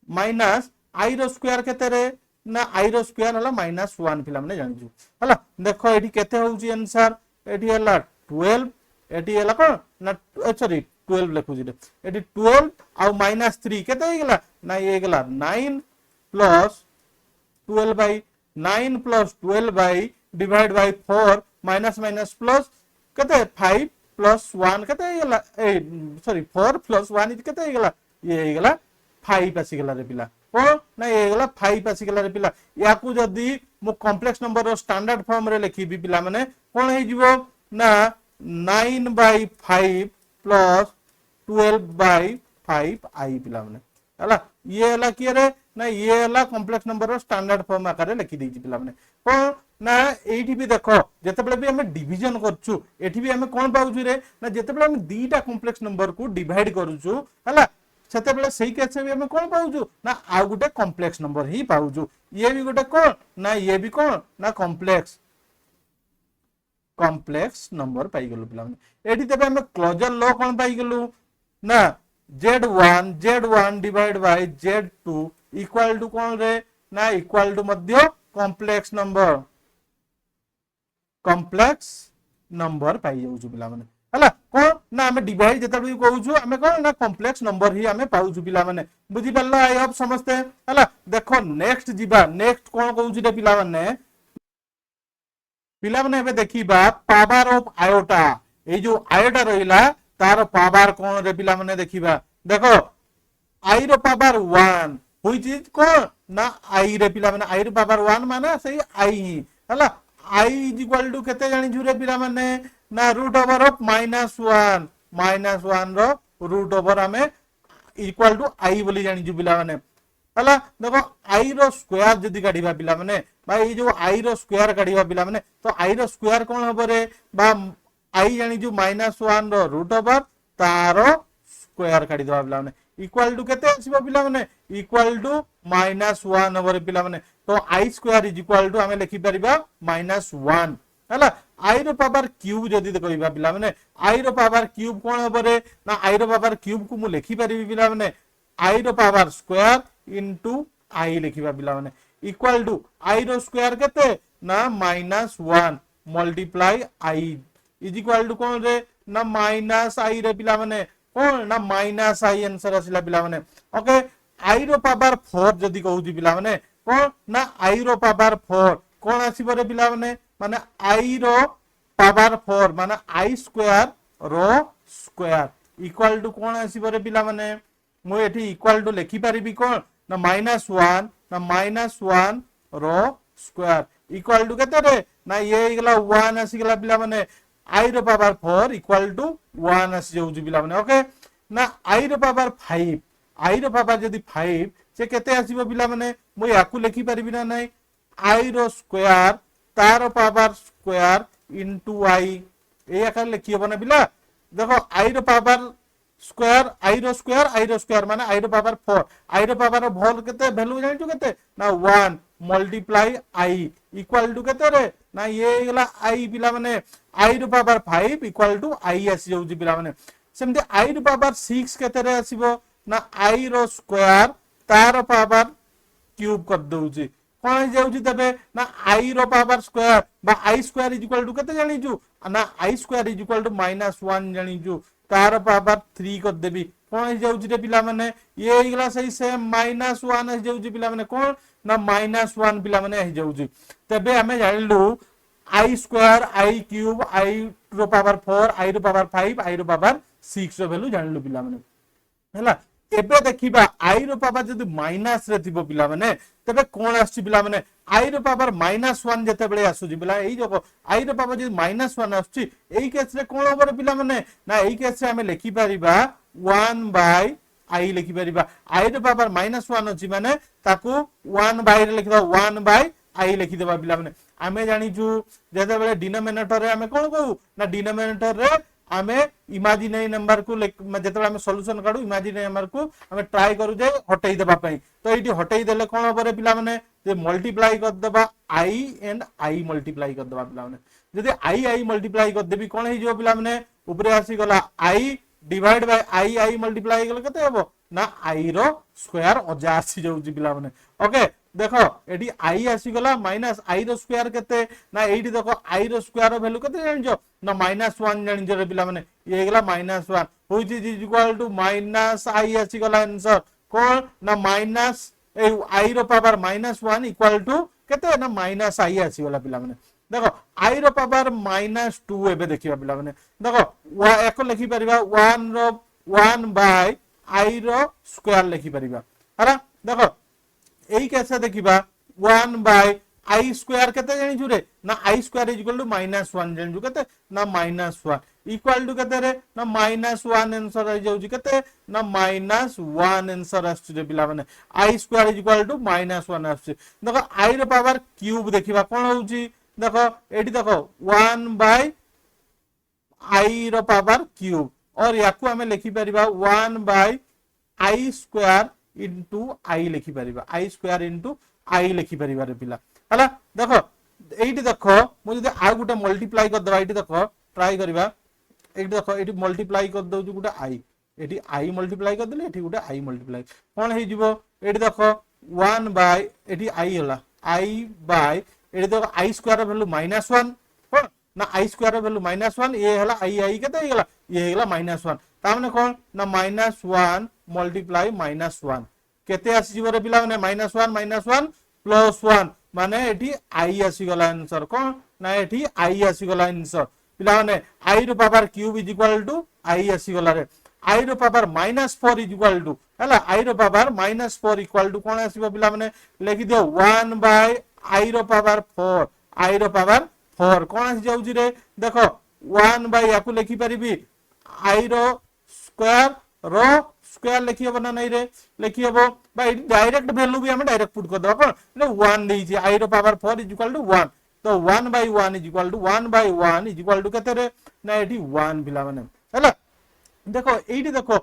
A: माइनस i रो स्क्वायर केते रे ना i रो स्क्वायर हला -1 पिला माने जानि छु हला देखो एठी केते होउची आंसर एठी हला 12 एठी हला को ना सॉरी 12 लिखु जी एठी 12 आउ -3 केते हे गेला ना ये गेला 9 plus 12 by 9 plus 12 by divide by 4 minus minus plus केते 5 प्लस 1 केते हे गेला ए सॉरी 4 प्लस 1 इज केते हे गेला ये हे गेला 5 आसी गेला रे पिला ओ ना ये गेला 5 आसी गेला रे पिला याकू जदी मु कॉम्प्लेक्स नंबर रो स्टैंडर्ड फॉर्म रे लिखी भी पिला माने कोन हे जिवो ना 9 बाय 5 प्लस 12 बाय 5i पिला माने हला ये हला कि रे ना ये हला कॉम्प्लेक्स नंबर रो स्टैंडर्ड फॉर्म आकार रे लिखि देछि पिला माने कोन ना एठी भी देखो जेतेबेले भी हमें डिवीजन करछु एठी भी हमें कोन पाउछु रे ना जेतेबेले हम दीटा कॉम्प्लेक्स नंबर को डिवाइड करूछु हला सेतेबेले सही केसे भी हमें कोन पाउछु ना आ गुटे कॉम्प्लेक्स नंबर ही पाउछु ये भी गुटे कोन ना ये भी कोन ना कॉम्प्लेक्स नंबर पाई गेलु पिला माने एठी तबे हम क्लोजर लॉ कोन पाई गेलु ना z1 divide by z2 equal to कोन रे ना इक्वल टू मध्य कॉम्प्लेक्स नंबर पाई जाउछु पिला माने हला कोन ना हमें डिवाइड जेता भी कहउछु हमें कोन ना कॉम्प्लेक्स नंबर ही हमें पाउछु पिला माने बुझि पल्ला आई होप समझते हला देखो नेक्स्ट जीवा नेक्स्ट कोन कहउछु रे पिला माने एबे देखिबा पावर ऑफ आयोटा ए जो आयोटा रहिला तार पावर कोन रे पिला माने देखिबा देखो i रो पावर 1 व्हिच इज कोन ना i रे पिला माने i रो पावर 1 माने सही i ही हला i इज इक्वल टू केते जानि छु रे पिला माने ना रूट ओवर ऑफ -1 रो रूट ओवर हमें इक्वल टू i बोली जानि छु पिला माने हला देखो i रो स्क्वायर जदी काढिबा पिला माने भाई जो i रो स्क्वायर काढिबा पिला माने तो i रो स्क्वायर कोन होबो रे बा i जानि जो -1 रो रूट ओवर तारो स्क्वायर काढि दबा पिला माने इक्वल टू केते आसीबो पिला माने इक्वल टू -1 ओवर पिला माने तो i square is equal to हमें लिखि परिबा -1 हला i रो पावर क्यूब जदी कहिबा पिला माने i रो पावर क्यूब कोन होबो रे ना i रो पावर क्यूब को मु लिखि परिबी पिला माने i रो पावर स्क्वायर इनटू i लिखिबा पिला माने इक्वल टू i रो स्क्वायर केते ना -1 multiply i is equal to कोन रे ना -i रे पिला माने कोन ना -i आंसर आसिला पिला माने ओके i रो पावर 4 जदी कहउजी पिला माने कोन ना i रो पावर 4 कोन आसीबो रे पिला माने i रो पावर 4 माने i स्क्वायर रो स्क्वायर इक्वल टू कोन आसीबो रे पिला माने मु एठी इक्वल टू लिखि परिबी कोन ना -1 रो स्क्वायर इक्वल टू केते रे ना ये गेला 1 आसी गेला पिला माने i रो पावर 4 इक्वल टू 1 आसी जाउजी पिला माने ओके ना i रो पावर 5 i रो पावर जदी 5 से केते आसीबो पिला माने मु याकू लिखि परिबी ना नै i रो स्क्वायर तार पावर स्क्वायर इनटू i ए आकार लिखिबो ना पिला देखो i रो पावर स्क्वायर आई रो स्क्वायर माने आई रो पावर 4 आई रो पावर 4 केते वैल्यू जानिछु केते ना 1 मल्टीप्लाई आई इक्वल टू केते रे ना ये गला आई पिला माने आई रो पावर 5 इक्वल टू आई आसी जाउची पिला माने सेमते आई रो पावर 6 केते रे आसीबो ना आई रो स्क्वायर तार पावर क्यूब कर दउची कोन जाउची तबे ना आई रो पावर स्क्वायर बा आई स्क्वायर इज इक्वल टू केते जानिछु ना आई स्क्वायर इज इक्वल टू -1 जानिछु तार पावर 3 कर देबी कोन जाउची रे पिला माने ये इगला सही से -1 है जाउची पिला माने कोन ना -1 पिला माने है जाउची तबे हमें जानलु आई स्क्वायर आई क्यूब आई रो पावर 4 आई रो पावर 5 आई रो पावर 6 रो वैल्यू जानलु पिला माने हला एबे देखिबा आई रो पावर जदि माइनस रे थिबो पिला माने तबे कोन आसी पिला माने आई रो पावर -1 जते बेले आसुजी पिला एई जो आई रो पावर जदि -1 आसुची एई केस रे कोन होबो पिला माने ना एई केस रे हमें लिखि परिबा 1 बाय आई लिखि परिबा आई रो पावर -1 अछि माने ताकू 1 बाय रे लिखि दो 1 बाय आई लिखि देबा पिला माने हमें जानि छु जते बेले डिनोमिनेटर रे हमें कोन कहू ना डिनोमिनेटर रे आमे इमेजिनरी नंबर को जते आमे सॉल्यूशन काढू इमेजिनरी नंबर को आमे ट्राई करू जे हटई देबा पई तो एठी हटई देले कोन होबरे पिला माने जे मल्टीप्लाई कर देबा आई एंड आई मल्टीप्लाई कर देबा पिला माने जदि आई मल्टीप्लाई कर देबी कोन हे जो पिला माने ऊपर आसी गला I divide by I multiply गले केते हेबो ना आई रो स्क्वायर अजा आसी जाउची पिला माने ओके देखो एठी आई आसी गला माइनस आई रो स्क्वायर केते ना एठी देखो आई रो स्क्वायर रो वैल्यू केते जानिजो ना -1 जानिजो रे पिला माने ये गला -1 which is equal to minus i आसी गला आंसर कोन ना माइनस ए आई रो पावर -1 इक्वल टू केते ना माइनस आई आसी गला पिला माने देखो आई रो पावर -2 एबे देखिबा पिला माने देखो एको लिखि परिबा 1 रो 1 बाय आई रो स्क्वायर लिखि परिबा हरा देखो एई कैसे देखिबा 1 बाय आई स्क्वायर केते जानि जुरे ना आई स्क्वायर इज इक्वल टू -1 जानि जु केते ना -1 इक्वल टू केते रे ना -1 आंसर आ जाउची केते ना -1 आंसर आछी रे पिला माने आई स्क्वायर इज इक्वल टू -1 आछी देखो आई रो पावर क्यूब देखिबा कोन होउची देखो एठी देखो 1 बाय आई रो पावर क्यूब और याकू हमें लिखि परिबा 1 by i square into i लिखि परिबा आई स्क्वायर इनटू आई लिखि परिबा रे पिला हला देखो एठी देखो मु जदि आ गुटे मल्टीप्लाई कर दबा एठी देखो ट्राई करिबा एठी देखो एठी मल्टीप्लाई कर दउ गुटे आई एठी आई मल्टीप्लाई कर देले एठी गुटे आई मल्टीप्लाई कोन हे जिवो एठी देखो 1 बाय एठी आई होला आई बाय एठी देखो आई स्क्वायर वैल्यू -1 कोन ना आई स्क्वायर वैल्यू -1 ये होला आई केते हे गेला ये हे गेला -1 ता माने कोन ना -1 मल्टीप्लाई -1 केते आसी जिवो रे पिला माने -1 प्लस 1 माने एठी आई आसी गला आंसर कोन ना एठी आई आसी गला आंसर पिला माने आई रो power cube is equal to i आसी गला रे आई रो पावर -4 इज इक्वल टू हला आई रो पावर -4 इक्वल टू कोन आसीबो पिला माने लिखि दियो 1 बाय आई रो पावर 4 आई रो पावर 4 कोन आसी जाउची रे देखो 1 बाय याकू लिखि परिबी आई रो स्क्वायर रो स्क्वायर लिखि हबो ना नै रे लिखि हबो बाय डायरेक्ट वैल्यू भी हम डायरेक्ट पुट कर दो कोन ने 1 देई छी आई रो पावर 4 इज इक्वल टू 1 तो 1 by 1 is equal to 1 by 1 is equal to केते रे ना एठी 1 पिला माने हला देखो एठी देखो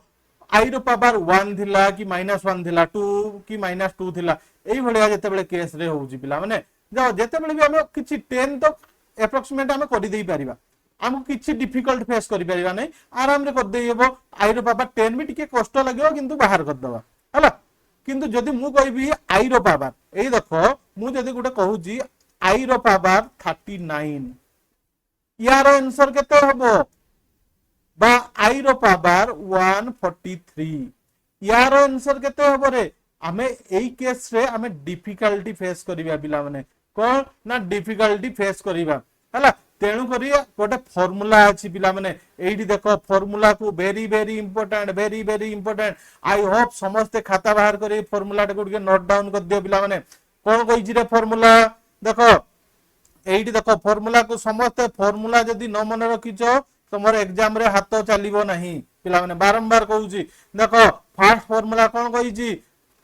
A: आई रो पावर 1 थिला कि -1 थिला 2 कि -2 थिला एई भलिया जते बेले केस रे होउची पिला माने जो जते बेले भी हम किछि 10 तो एप्रोक्सीमेट हम करि देई परिबा हमको किछि डिफिकल्ट फेस करि परिबा नै आराम रे कर देई हेबो आई रो पावर 10 भी टिके कष्ट लागो किंतु बाहर कर दबा हला किंतु जदि मु कहबी आई रो पावर एई देखो मु जदि गुटे कहूची आई रो पावर 39 यार आंसर केते हबो बा आई रो पावर 143 यार आंसर केते हबो रे हमें एई केस रे हमें डिफिकल्टी फेस करिबा पिला माने कोन ना डिफिकल्टी फेस करिबा हला तेणु करी गोटे फॉर्मूला अछि पिला माने एठी देखो फॉर्मूला को वेरी वेरी इंपोर्टेंट आई होप समस्त खाता बाहर करी फॉर्मूला टा गुडके नोट डाउन कर दियो पिला माने कोन कहि छी रे फॉर्मूला देखो एठी देखो फॉर्मूला को समस्त फॉर्मूला जदी न मन रखिचो तमर एग्जाम रे हाथ चलिबो नहीं पिला माने बारंबार कहू छी देखो फर्स्ट फॉर्मूला कोन कहि छी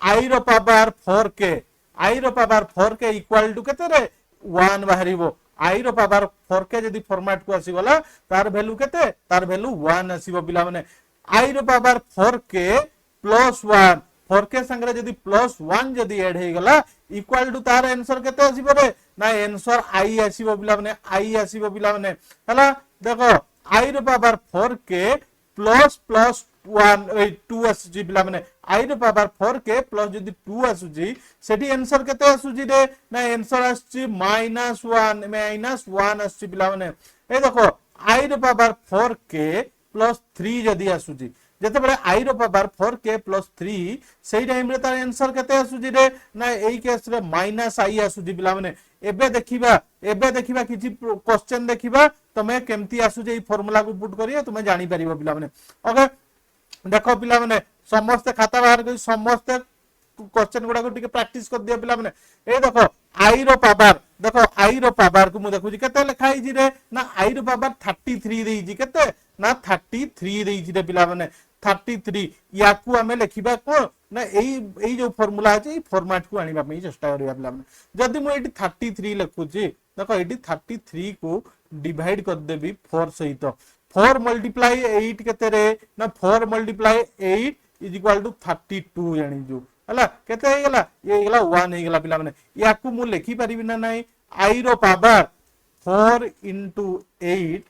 A: आई रो पावर 4k आई रो पावर 4k इक्वल टू केते रे 1 बाहरिबो आई रो पावर 4k जदी फॉर्मेट को आसी गला तार वैल्यू केते तार वैल्यू 1 आसीबो पिला माने आई रो पावर 4k प्लस 1 4k संगे जदी प्लस 1 जदी ऐड हे गला इक्वल टू तार आंसर केते आसीबो रे ना आंसर आई आसीबो पिला माने आई आसीबो पिला माने हला देखो आई रो पावर 4k प्लस प्लस 1 2 आसुजी पिला माने आई रो पावर 4k प्लस जदी 2 आसुजी सेठी आंसर केते आसुजी रे ना आंसर आसुची -1 आसुची पिला माने ए देखो आई रो पावर 4k प्लस 3 जदी आसुजी जते बड़े आई रो पावर 4k प्लस 3 सेही टाइम रे तार आंसर केते आसुजी रे ना एई केस रे माइनस आई आसुजी पिला माने एबे देखिबा किछि क्वेश्चन देखिबा तमे केमती आसुजी एई फार्मूला को पुट करियो तमे जानि परिबो पिला माने ओके देखो पिला माने समस्त खाता बाहर कर समस्त क्वेश्चन गुडा को टिके प्रैक्टिस कर दियो पिला माने ए देखो आई रो पावर को मु देखु जी केते लिखाई जी रे ना आई रो पावर 33 देई जी केते ना 33 देई जी रे पिला माने 33 याकू हमें लिखिबा को ना एई जो फार्मूला है एई फॉर्मेट को आनिबा पई चेष्टा करिया पिला माने जदी मु एटी 33 लिखु जी देखो एटी 33 को डिवाइड कर देबी 4 सहित 4 मल्टीप्लाई 8 केते रे ना 4 मल्टीप्लाई 8 इज इक्वल टू 32 जानि जो हला केते हे गेला ये गेला 1 हे गेला पिला माने याकू मु लिखि परिबि ना नाही आई रो पावर 4 into 8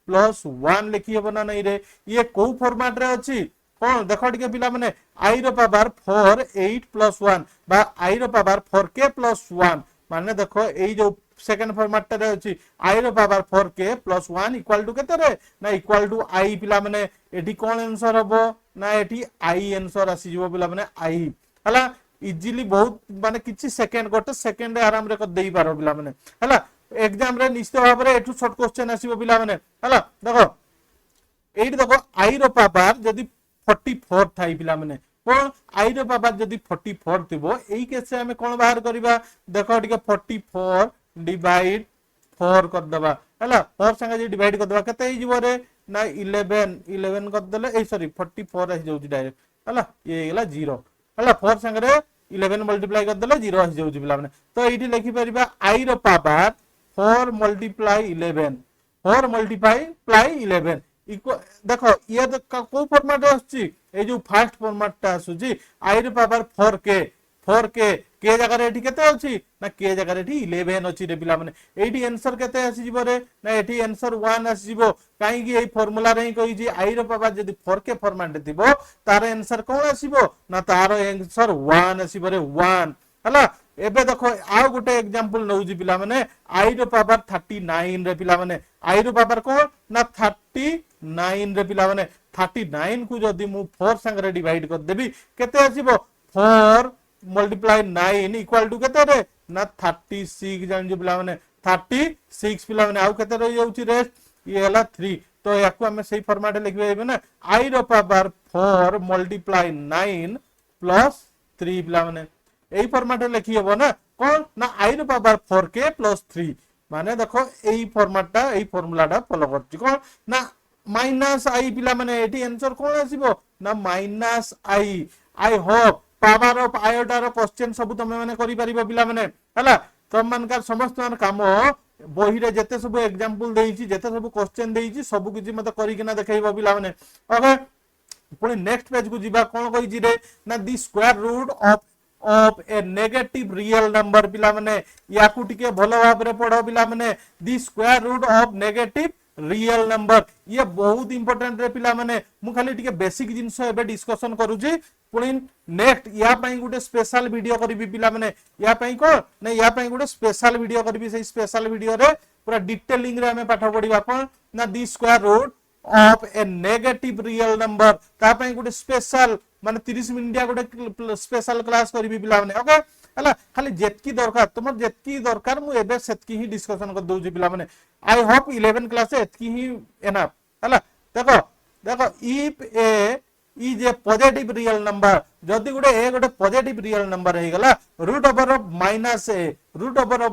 A: प्लस 1 लिखि हेबो ना नाही रे ये को फॉर्मेट रे अछि कोन देखो टिके पिला माने आई रो पावर 4 8 प्लस 1 बा आई रो पावर 4k प्लस 1 माने देखो एई जो सेकंड फॉर्मेट रे अछि आई रो power 4k plus 1 equal to केते रे ना इक्वल टू आई पिला माने एठी कोन आंसर हबो ना एठी आई आंसर आसी जिवो पिला माने आई हला इजीली बहुत माने किछि सेकंड गोटे सेकंड रे आराम रे कर देई पारो पिला माने हला एग्जाम रे निश्चित भाव रे एठू शॉर्ट क्वेश्चन आसीबो पिला माने हला देखो एठी देखो आई रो पावर जदी 44 थाई पिला माने कोन आई रो पावर जदी 44 थिबो एई केस से हमें कोन बाहर करबा देखो टिके 44 डिवाइड 4 कर दबा हला 4 संगे जे डिवाइड कर दबा केते हिजबो रे ना 11 कर देले ए सॉरी 44 आ जाउची डायरेक्ट हला ये गेला 0 हला 4 संगे रे 11 मल्टीप्लाई कर देले 0 आ जाउची पिला माने तो एठी लिखि परिबा आई रो पावर 4 मल्टीप्लाई 11 4 मल्टीप्लाई 11 इको देखो ये को फॉर्मेट आछी ए जो फर्स्ट फॉर्मेट ता आछी आई रो पावर 4k के जगह रे एठी केते अछि ना के जगह रे एठी 11 अछि रे पिला माने एठी आंसर केते आसी जिवो रे ना एठी आंसर 1 आसी जिवो काई कि ए फार्मूला रे कहि जी आई रो पावर जदी 4k फॉर्मेट थिबो तार आंसर कोन आसीबो ना तार आंसर 1 आसीबो रे 1 हला एबे देखो आ गोटे एग्जांपल नउ जी पिला माने आई रो पावर 39 रे पिला माने आई रो पावर को ना 39 रे पिला माने 39 को जदी मु 4 संग रे डिवाइड कर देबी केते आसीबो 4 मल्टीप्लाई 9 इक्वल टू केते रे ना 36 जान जो पिला माने 36 पिला माने आउ केते रहि जाउची रेस्ट ये हला 3 तो याकू हमें सही फॉर्मेट लिखबे ना आई रो पावर 4 मल्टीप्लाई 9 प्लस 3 पिला माने एई फॉर्मेट लिखि हेबो ना कोन ना आई रो पावर 4k प्लस 3 माने देखो एई फॉर्मेटटा एई फार्मूलाटा फॉलो करछि कोन ना माइनस आई पिला माने एटी आंसर कोन आसीबो ना माइनस आई होप पावर ऑफ आयोटा रो क्वेश्चन सब तमे माने करि परिबो पिला माने हला तम मानकर समस्त मान काम बही रे जते सब एग्जांपल देइछि जते सब क्वेश्चन देइछि सब किछि मते करि केना देखैबो पिला माने ओके पुनी नेक्स्ट पेज को जिबा कोन कहि जी रे ना the square root of a negative real number पिला माने याकू टिके भलो भाव रे पढो पिला माने the square root of negative real number ये बहुत इंपोर्टेंट रे पिला माने मु खाली टिके बेसिक जिंस एबे डिस्कशन करूची पुनी नेक्स्ट या पई गुटे स्पेशल वीडियो करबी पिला माने या पई को नै या पई गुटे स्पेशल वीडियो करबी से स्पेशल वीडियो रे पूरा डिटेलिंग रे हमें पाठ पढिबा कोन ना the square root of a negative real number ता पई गुटे स्पेशल माने 30 मिनिट गोटे स्पेशल क्लास करबी पिला माने ओके हला खाली जेतकी दरकार तुमर जेतकी दरकार मु एबे सेतकी ही डिस्कशन कर दोजी पिला माने आई होप 11 क्लास एतकी ही एनफ हला देखो if a is a positive real number जदी गुटे ए गुटे पॉजिटिव रियल नंबर हे गला root over of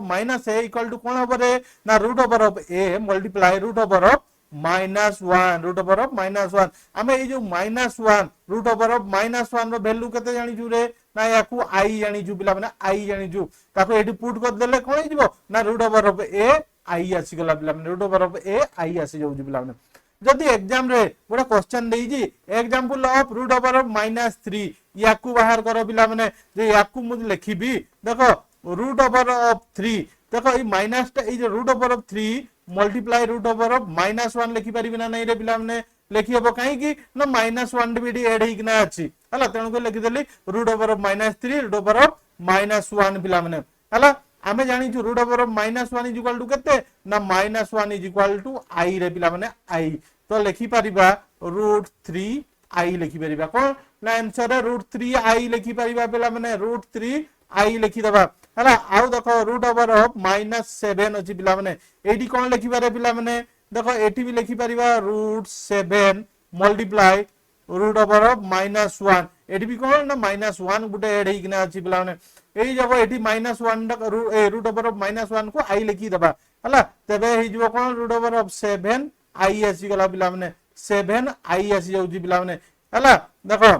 A: minus a equal to कोन ओवर ए ना root over of a multiply root over of -1 root over of -1 हमें ए जो -1 रूट ओवर ऑफ -1 रो वैल्यू केते जानि छु रे ना याकू आई जानि छु पिला माने आई जानि छु ताको एठी पुट कर देले कोन हिजबो ना root over of a i आसी गला पिला माने root over of a i आसी जाउ पिला माने जदि एग्जाम रे गोटे क्वेश्चन देइजी example of root over of -3 याकू बाहर करो पिला माने जे याकू मु लिखिबी देखो रूट ओवर ऑफ 3 देखो ई माइनस टा ई जे root over of 3 multiply root over of -1 लिखि परिबी ना नहीं रे पिला माने लिखि हबो काहे की ना -1 भी ऐड ही ना अछि हला तेनु को लिखि देली root over of -3 root over of -1 पिला माने हला आमे जानि छु root over of -1 is equal to केते ना -1 इज इक्वल टू i रे पिला माने i तो लिखि परिबा रूट 3 i लिखि परिबा कोन ना आंसर है रूट 3 i लिखि परिबा पिला माने रूट 3 i लिखि दबा हला आउ देखो रूट ओवर ऑफ -7 अछि पिला माने एडी कोन लिखि पारे पिला माने देखो एटी भी लिखि परिबा root 7 multiply root over of -1 एटी भी कोन ना -1 गुटे ऐड ही किना अछि पिला माने एई जगह एटी -1 रूट ओवर ऑफ -1 को i लिखि दबा हला तबे हि जो कोन रूट ओवर ऑफ 7 i आसी गला पिला माने 7 i आसी जाउजी पिला माने हला देखो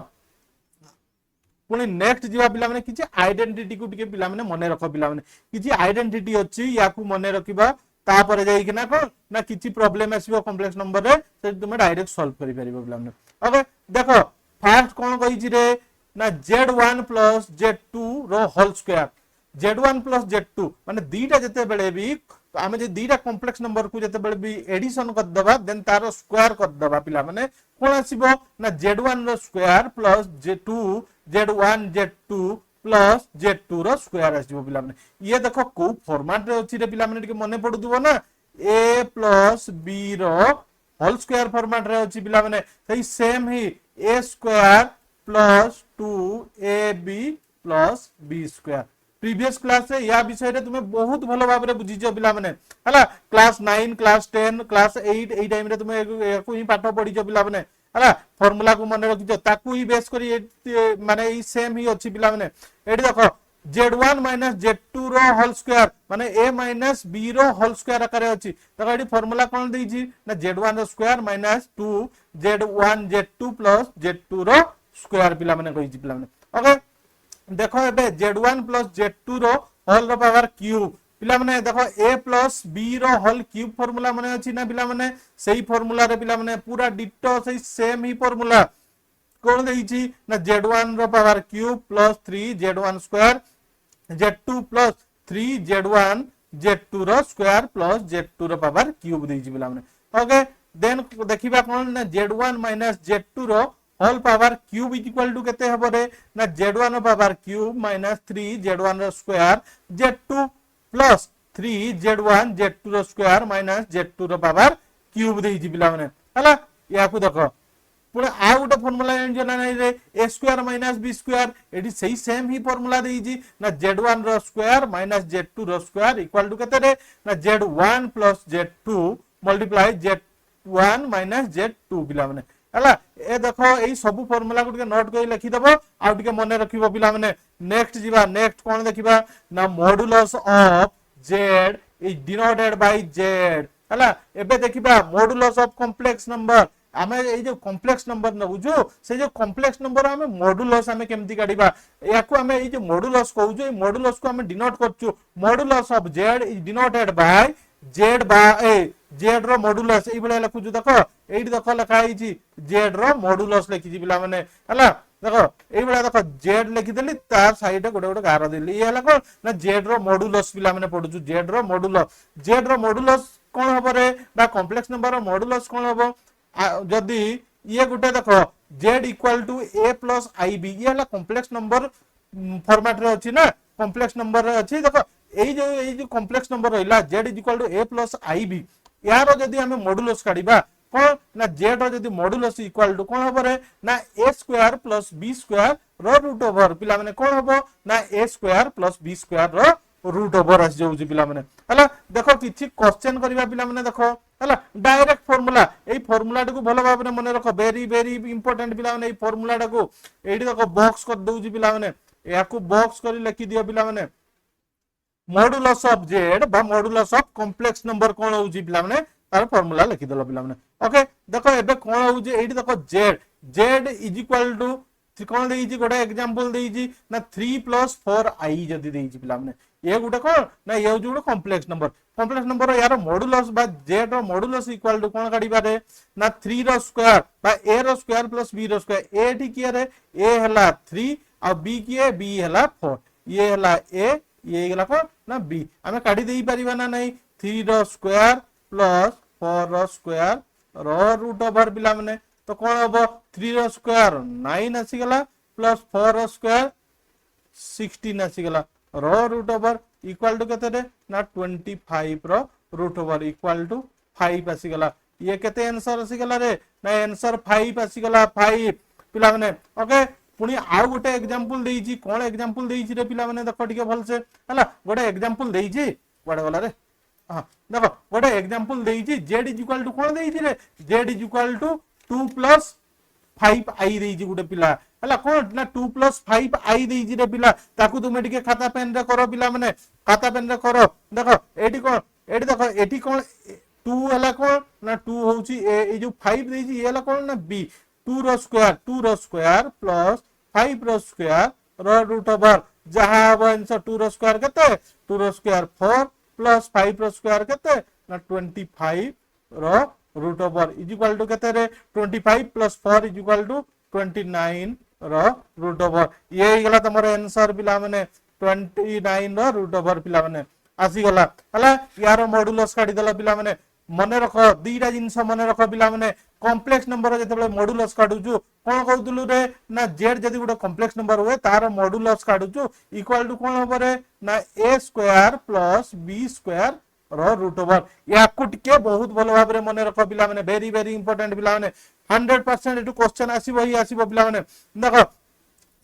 A: पुणी नेक्स्ट जीवा पिला माने किछि आइडेंटिटी को टिके पिला माने मने रखो पिला माने किछि आइडेंटिटी अछि याकू मने रखिबा तापर जाई कि ना कोन ना किछि प्रॉब्लम आसीबो कॉम्प्लेक्स नंबर रे से तुमे डायरेक्ट सॉल्व करि परिबो पिला माने ओके देखो फर्स्ट कोन कहि छि रे ना z1 + z2 रो होल स्क्वायर z1 + z2 माने दीटा जते बेले भी तो आमे जे दीटा कॉम्प्लेक्स नंबर को जते बेले भी एडिशन कर दबा देन तारो स्क्वायर कर दबा पिला माने कोन आसीबो ना z1 रो square + z2 z1 z2 plus z2 रो स्क्वायर आसीबो पिला माने ये देखो को फॉर्मेट रे अछि रे पिला माने टिके मने पडु दिबो ना a + b रो होल स्क्वायर फॉर्मेट रे अछि पिला माने सही सेम ही a square + 2ab + b square previous class रे या विषय रे तुमे बहुत भलो भाबरे बुझिजो पिला माने हला क्लास 9 क्लास 10 क्लास 8 एई टाइम रे तुमे एको ही पाठ पढिजो पिला माने हला फार्मूला को मन रखिजो ताकू ही बेस करी माने ई सेम ही अछि पिला माने एडी देखो z1 - z2 रो होल स्क्वायर माने a - b रो होल स्क्वायर आकारे अछि देखो एडी फार्मूला कोन देइछि ना z1 रो स्क्वायर - 2 z1 z2 + z2 रो स्क्वायर पिला माने कहिछि पिला माने ओके देखो एबे z1 + z2 रो होल रो पावर क्यूब पिला माने देखो a + b रो होल क्यूब फार्मूला माने अछि ना पिला माने सेही फार्मूला रे पिला माने पूरा डिटो सेही सेम ही फार्मूला कोन देइछि ना z1 रो power cube + 3 z1 square z2 + 3 z1 z2 रो स्क्वायर + z2 रो पावर क्यूब देइछि पिला माने ओके देन देखिबा कोन ना z1 - z2 रो whole power cube is equal to केते हबो रे ना z1 रो पावर क्यूब - 3 z1 रो स्क्वायर z2 + 3 z1 z2 रो स्क्वायर - z2 रो पावर क्यूब देइछि पिला माने हला या को देखो पुणे आ गोटे फार्मूला जानि ना नै रे a स्क्वायर - b स्क्वायर एडी सही सेम ही फार्मूला देइछि ना z1 रो स्क्वायर - z2 रो स्क्वायर इक्वल टू केते रे ना z1 + z2 multiply z1 - z2 पिला माने हला ए देखो एई सब फार्मूला को नोट कर लिखि दबो आ मन रखिबो पिला माने नेक्स्ट जीवा नेक्स्ट कोन देखिबा ना modulus of z is denoted by z हला एबे देखिबा मॉडुलस ऑफ कॉम्प्लेक्स नंबर आमे ए जो कॉम्प्लेक्स नंबर न बुझो से जो कॉम्प्लेक्स नंबर आमे मॉडुलस आमे केमति काढिबा याको आमे ए जो मॉडुलस कहू जो मॉडुलस को आमे डिनोट करछु modulus of z is denoted by z by z रो मॉडुलस ए बळे लिखु देखो एडी देखो लिखा हिची z रो मॉडुलस लिखि जी पिला माने हला देखो ए बळे देखो z लिखि देली तार साइड गोटे गोटे गार देली ए हला को ना z रो मॉडुलस पिला माने पढुछु z रो मॉडुलस कोन हबो रे बा कॉम्प्लेक्स नंबर रो मॉडुलस कोन हबो जदी ये गोटे देखो z equal to a + ib ये हला कॉम्प्लेक्स नंबर फॉर्मेट रे अछि ना कॉम्प्लेक्स नंबर रे अछि देखो ए जो कॉम्प्लेक्स नंबर रहिला z equal to a + ib यारो जदी हमें मॉडुलस काढिबा कोन ना z रो जदी मॉडुलस इक्वल टू कोन हबो रे ना a स्क्वायर + b स्क्वायर रो रूट ओवर पिला माने कोन हबो ना a स्क्वायर + b स्क्वायर रो रूट ओवर आस जाउजी पिला माने हला देखो किछि क्वेश्चन करिबा पिला माने देखो हला डायरेक्ट फार्मूला एई फार्मूला को भलो भाबरे मने रखो वेरी वेरी इंपोर्टेंट पिला माने एई फार्मूला को एडी देखो बॉक्स कर दउजी पिला माने याकू बॉक्स करी लिखि दियो पिला माने मॉडुलस ऑफ z बा मॉडुलस ऑफ कॉम्प्लेक्स नंबर कोन होउजी पिला माने तार फार्मूला लिखि देलो पिला माने ओके देखो एबे कोन होउजी एडी देखो z z is equal to कौन देइछि गोटे एग्जांपल देइछि ना 3 + 4i जदी देइछि पिला माने ये गोटे कौन ना ये होउछि गोटे कॉम्प्लेक्स नंबर यार मॉडुलस बा z रो मॉडुलस इक्वल टू कौन काढी बारे ना 3 रो स्क्वायर बा a रो स्क्वायर प्लस b रो स्क्वायर a ठी किया रे a हला 3 और b किए b हला 4 ये हला a ये गला को ना b हमें काढी देई परिबा ना नहीं 3 रो स्क्वायर प्लस 4 रो स्क्वायर रो रूट ओवर पिला माने तो कौन हम 3 रो स्क्वायर 9 आसी गला प्लस 4 रो स्क्वायर 16 आसी गला रो रूट ओवर इक्वल टू केते रे ना 25 रो रूट ओवर इक्वल टू 5 आसी गला ये केते आंसर आसी गला रे ना आंसर 5 आसी गला 5 पिला माने ओके पुनी आ गोटे एग्जांपल देइछि कोन एग्जांपल देइछि रे पिला माने देखो ठीक भल से हला गोटे एग्जांपल देइछि कोडे गला रे हां देखो गोटे एग्जांपल देइछि z इक्वल टू कोन देइछि रे z इक्वल टू 2 + 5i देइछि गोटे पिला हला कोन ना 2 + 5i देइछि रे पिला ताकू तुमे टिके खाता पेन रे करो पिला माने खाता पेन रे करो देखो एटी कोन एटी देखो एटी कोन 2 हला कोन ना 2 होउछि ए जो 5 देइछि ये हला कोन ना b 2 रो स्क्वायर प्लस 5 रो स्क्वायर रो रूट ओवर जहां अब आंसर 2 रो स्क्वायर केते 2 रो स्क्वायर 4 प्लस 5 रो स्क्वायर केते ना 25 रो root over is equal to केते रे 25 प्लस 4 इज इक्वल टू 29 रो रूट ओवर ये गला तमर आंसर पिला माने 29 रो रूट ओवर पिला माने आसी गला हला यार मॉडुलस काढी देला पिला माने मने रख दीटा जिंस मने रख पिला माने कॉम्प्लेक्स नंबर जेतेबेले मॉडुलस काढुचु कोन कहउतलु रे ना z जदी गुडा कॉम्प्लेक्स नंबर होए तार मॉडुलस काढुचु इक्वल टू कोन होबो रे ना a square plus b square रो रूट ओवर याकु टिके बहुत भलो भाबरे मने रख पिला माने वेरी इंपोर्टेंट पिला माने 100% एटु क्वेश्चन आसीबो ही आसीबो पिला माने देखो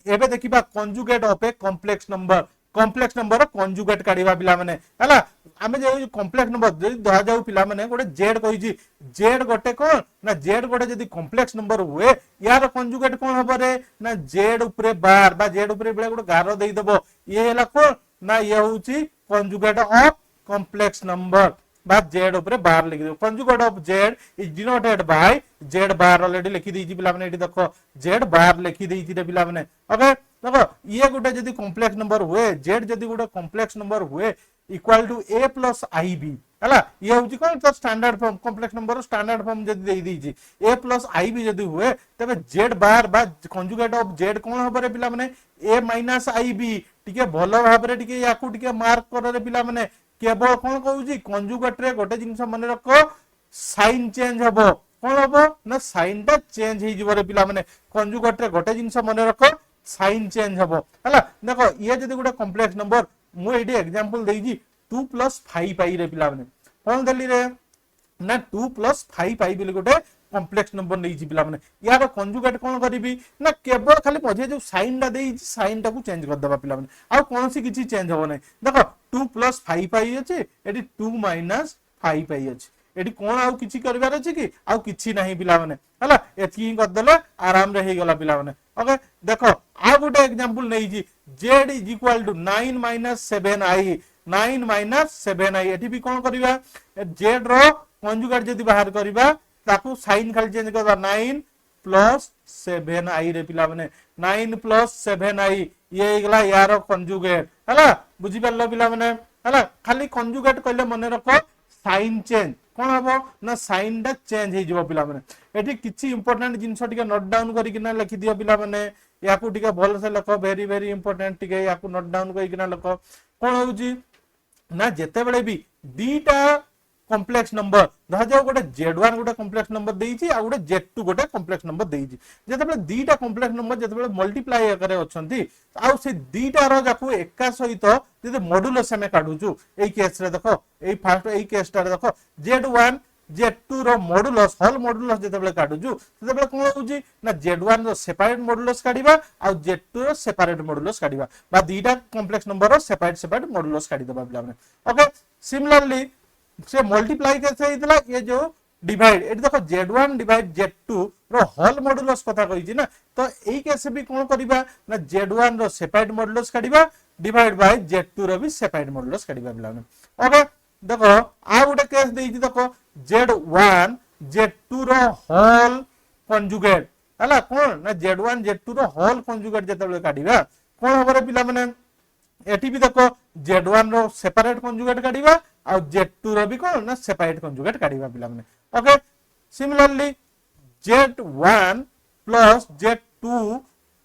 A: एबे देखिबा conjugate of a complex number conjugate काढिबा पिला माने हला आमे जे कॉम्प्लेक्स नंबर जदी दहा जाऊ पिला माने गोटे z कहिजी z गोटे कोन ना z गोटे जदी कॉम्प्लेक्स नंबर हुए यार कंजुगेट कोन हबो रे ना z ऊपरे बार बा z ऊपरे बेले गोटे गारो देई देबो ये हला कोन ना ये होउची कंजुगेट ऑफ कॉम्प्लेक्स नंबर बा z ऊपरे बार लिखि दो conjugate of z is denoted by z bar already लिखि देइची पिला माने एठी देखो z बार लिखि देइची रे पिला माने ओके देखो ये गोटे जदी कॉम्प्लेक्स नंबर हुए z जदी गोटे कॉम्प्लेक्स नंबर हुए इक्वल टू a + ib हला ये होची कोन तो standard form complex number standard form जदी देई देइची a + ib जदी हुए तबे z बार बा कंजुगेट ऑफ z कोन हबरे पिला माने a - ib टिके भलो भाबरे टिके याकू टिके मार्क कर रे पिला माने केवल कोन कहउची कंजुगेट रे गोटे जिंस मन रखो साइन चेंज हबो कोन हबो ना साइन ता चेंज हे जिवरे पिला माने कंजुगेट रे गोटे जिंस मन रखो साइन चेंज हबो हला देखो ये जदी गोटे कॉम्प्लेक्स नंबर मु एडी एग्जांपल देइजी 2 + 5 पाई रे पिला माने कोन देली रे ना 2 + 5 पाई बिल गोटे कॉम्प्लेक्स नंबर नैछि पिला माने यार कंजुगेट कोन करिवि ना केवल खाली मझे जो साइन दा देइछि साइन टा को चेंज कर दबा पिला माने आ कोनसी किछि चेंज हो नै देखो 2 + 5 पाई अछि एडी 2 - 5 पाई अछि एडी कोन आउ किछि करबार अछि कि आउ किछि नाही पिला माने हला एथि कर देला आराम रे हे गला पिला माने ओके देखो आ गोटे एग्जांपल नैछि z = 9 - 7i 9 - 7i एठी भी कोन करबा z रो कंजुगेट जदी बाहर करबा ताकू साइन खाली चेंज करबा 9 + 7i रे पिला माने 9 + 7i ये गला यार कंजुगेट हला बुझी परलो पिला माने हला खाली कंजुगेट कहले मने रखो साइन चेंज कोन हबो ना साइन दा चेंज हे जिवो पिला माने एठी किछि इंपोर्टेंट जिंस टिके नोट डाउन करि किना लिखि दियो पिला माने याकू टिके भल से लिखो वेरी इंपोर्टेंट टिके याकू नोट डाउन करि किना लिखो कोन होउची ना जेते बेले भी दीटा कॉम्प्लेक्स नंबर दहा जाओ गोटे z1 गोटे कॉम्प्लेक्स नंबर देइची आ गोटे z2 गोटे कॉम्प्लेक्स नंबर देइची जेते बेले दीटा कॉम्प्लेक्स नंबर जेते बेले मल्टीप्लाई करे अछंती आ से दीटा रो जाकू एका सहित जदि मॉडुलस हमें काढुचू एई केस रे देखो एई फर्स्ट एई केस रे देखो z1 z2 रो मॉडुलस होल मॉडुलस जेते बेले काढुचू सेते बेले कोन होउची ना z1 रो सेपरेट मॉडुलस काढिबा आ z2 रो सेपरेट मॉडुलस काढिबा बा दीटा कॉम्प्लेक्स नंबर रो सेपरेट मॉडुलस काढि दबा बिला माने ओके सिमिलरली से मल्टीप्लाई कैसे हितला ये जो डिवाइड एटी देखो z1 / z2 रो होल मॉडुलस कथा कहिछि ना तो एई केस भी कोन करबा ना z1 रो सेपरेट मॉडुलस काढिबा डिवाइड बाय z2 रो भी सेपरेट मॉडुलस काढिबा बिला माने ओके देखो आ गोटे केस देइछि देखो z1 z2 रो होल कंजुगेट हला कोन ना z1 z2 रो होल कंजुगेट जेतेबेले काढिबा कोन होबरे पिला माने एठी भी देखो z1 रो सेपरेट कंजुगेट काढिबा आ z2 रो भी कोन ना सेपरेट कंजुगेट काढिबा पिला माने okay similarly z1 plus z2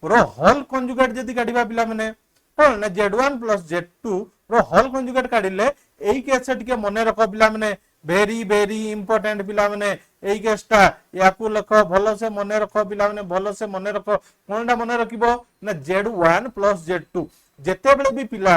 A: रो होल कंजुगेट जदी काढिबा पिला माने कोन ना z1 प्लस z2 रो होल कंजुगेट काढिले एई केस टिके मने रखो पिला माने वेरी वेरी इंपोर्टेंट पिला माने एई केसटा याकू लखो भलो से मने रखो पिला माने भलो से मने रखो कोनटा मने रखिबो ना z1 प्लस z2 जेते बेले भी पिला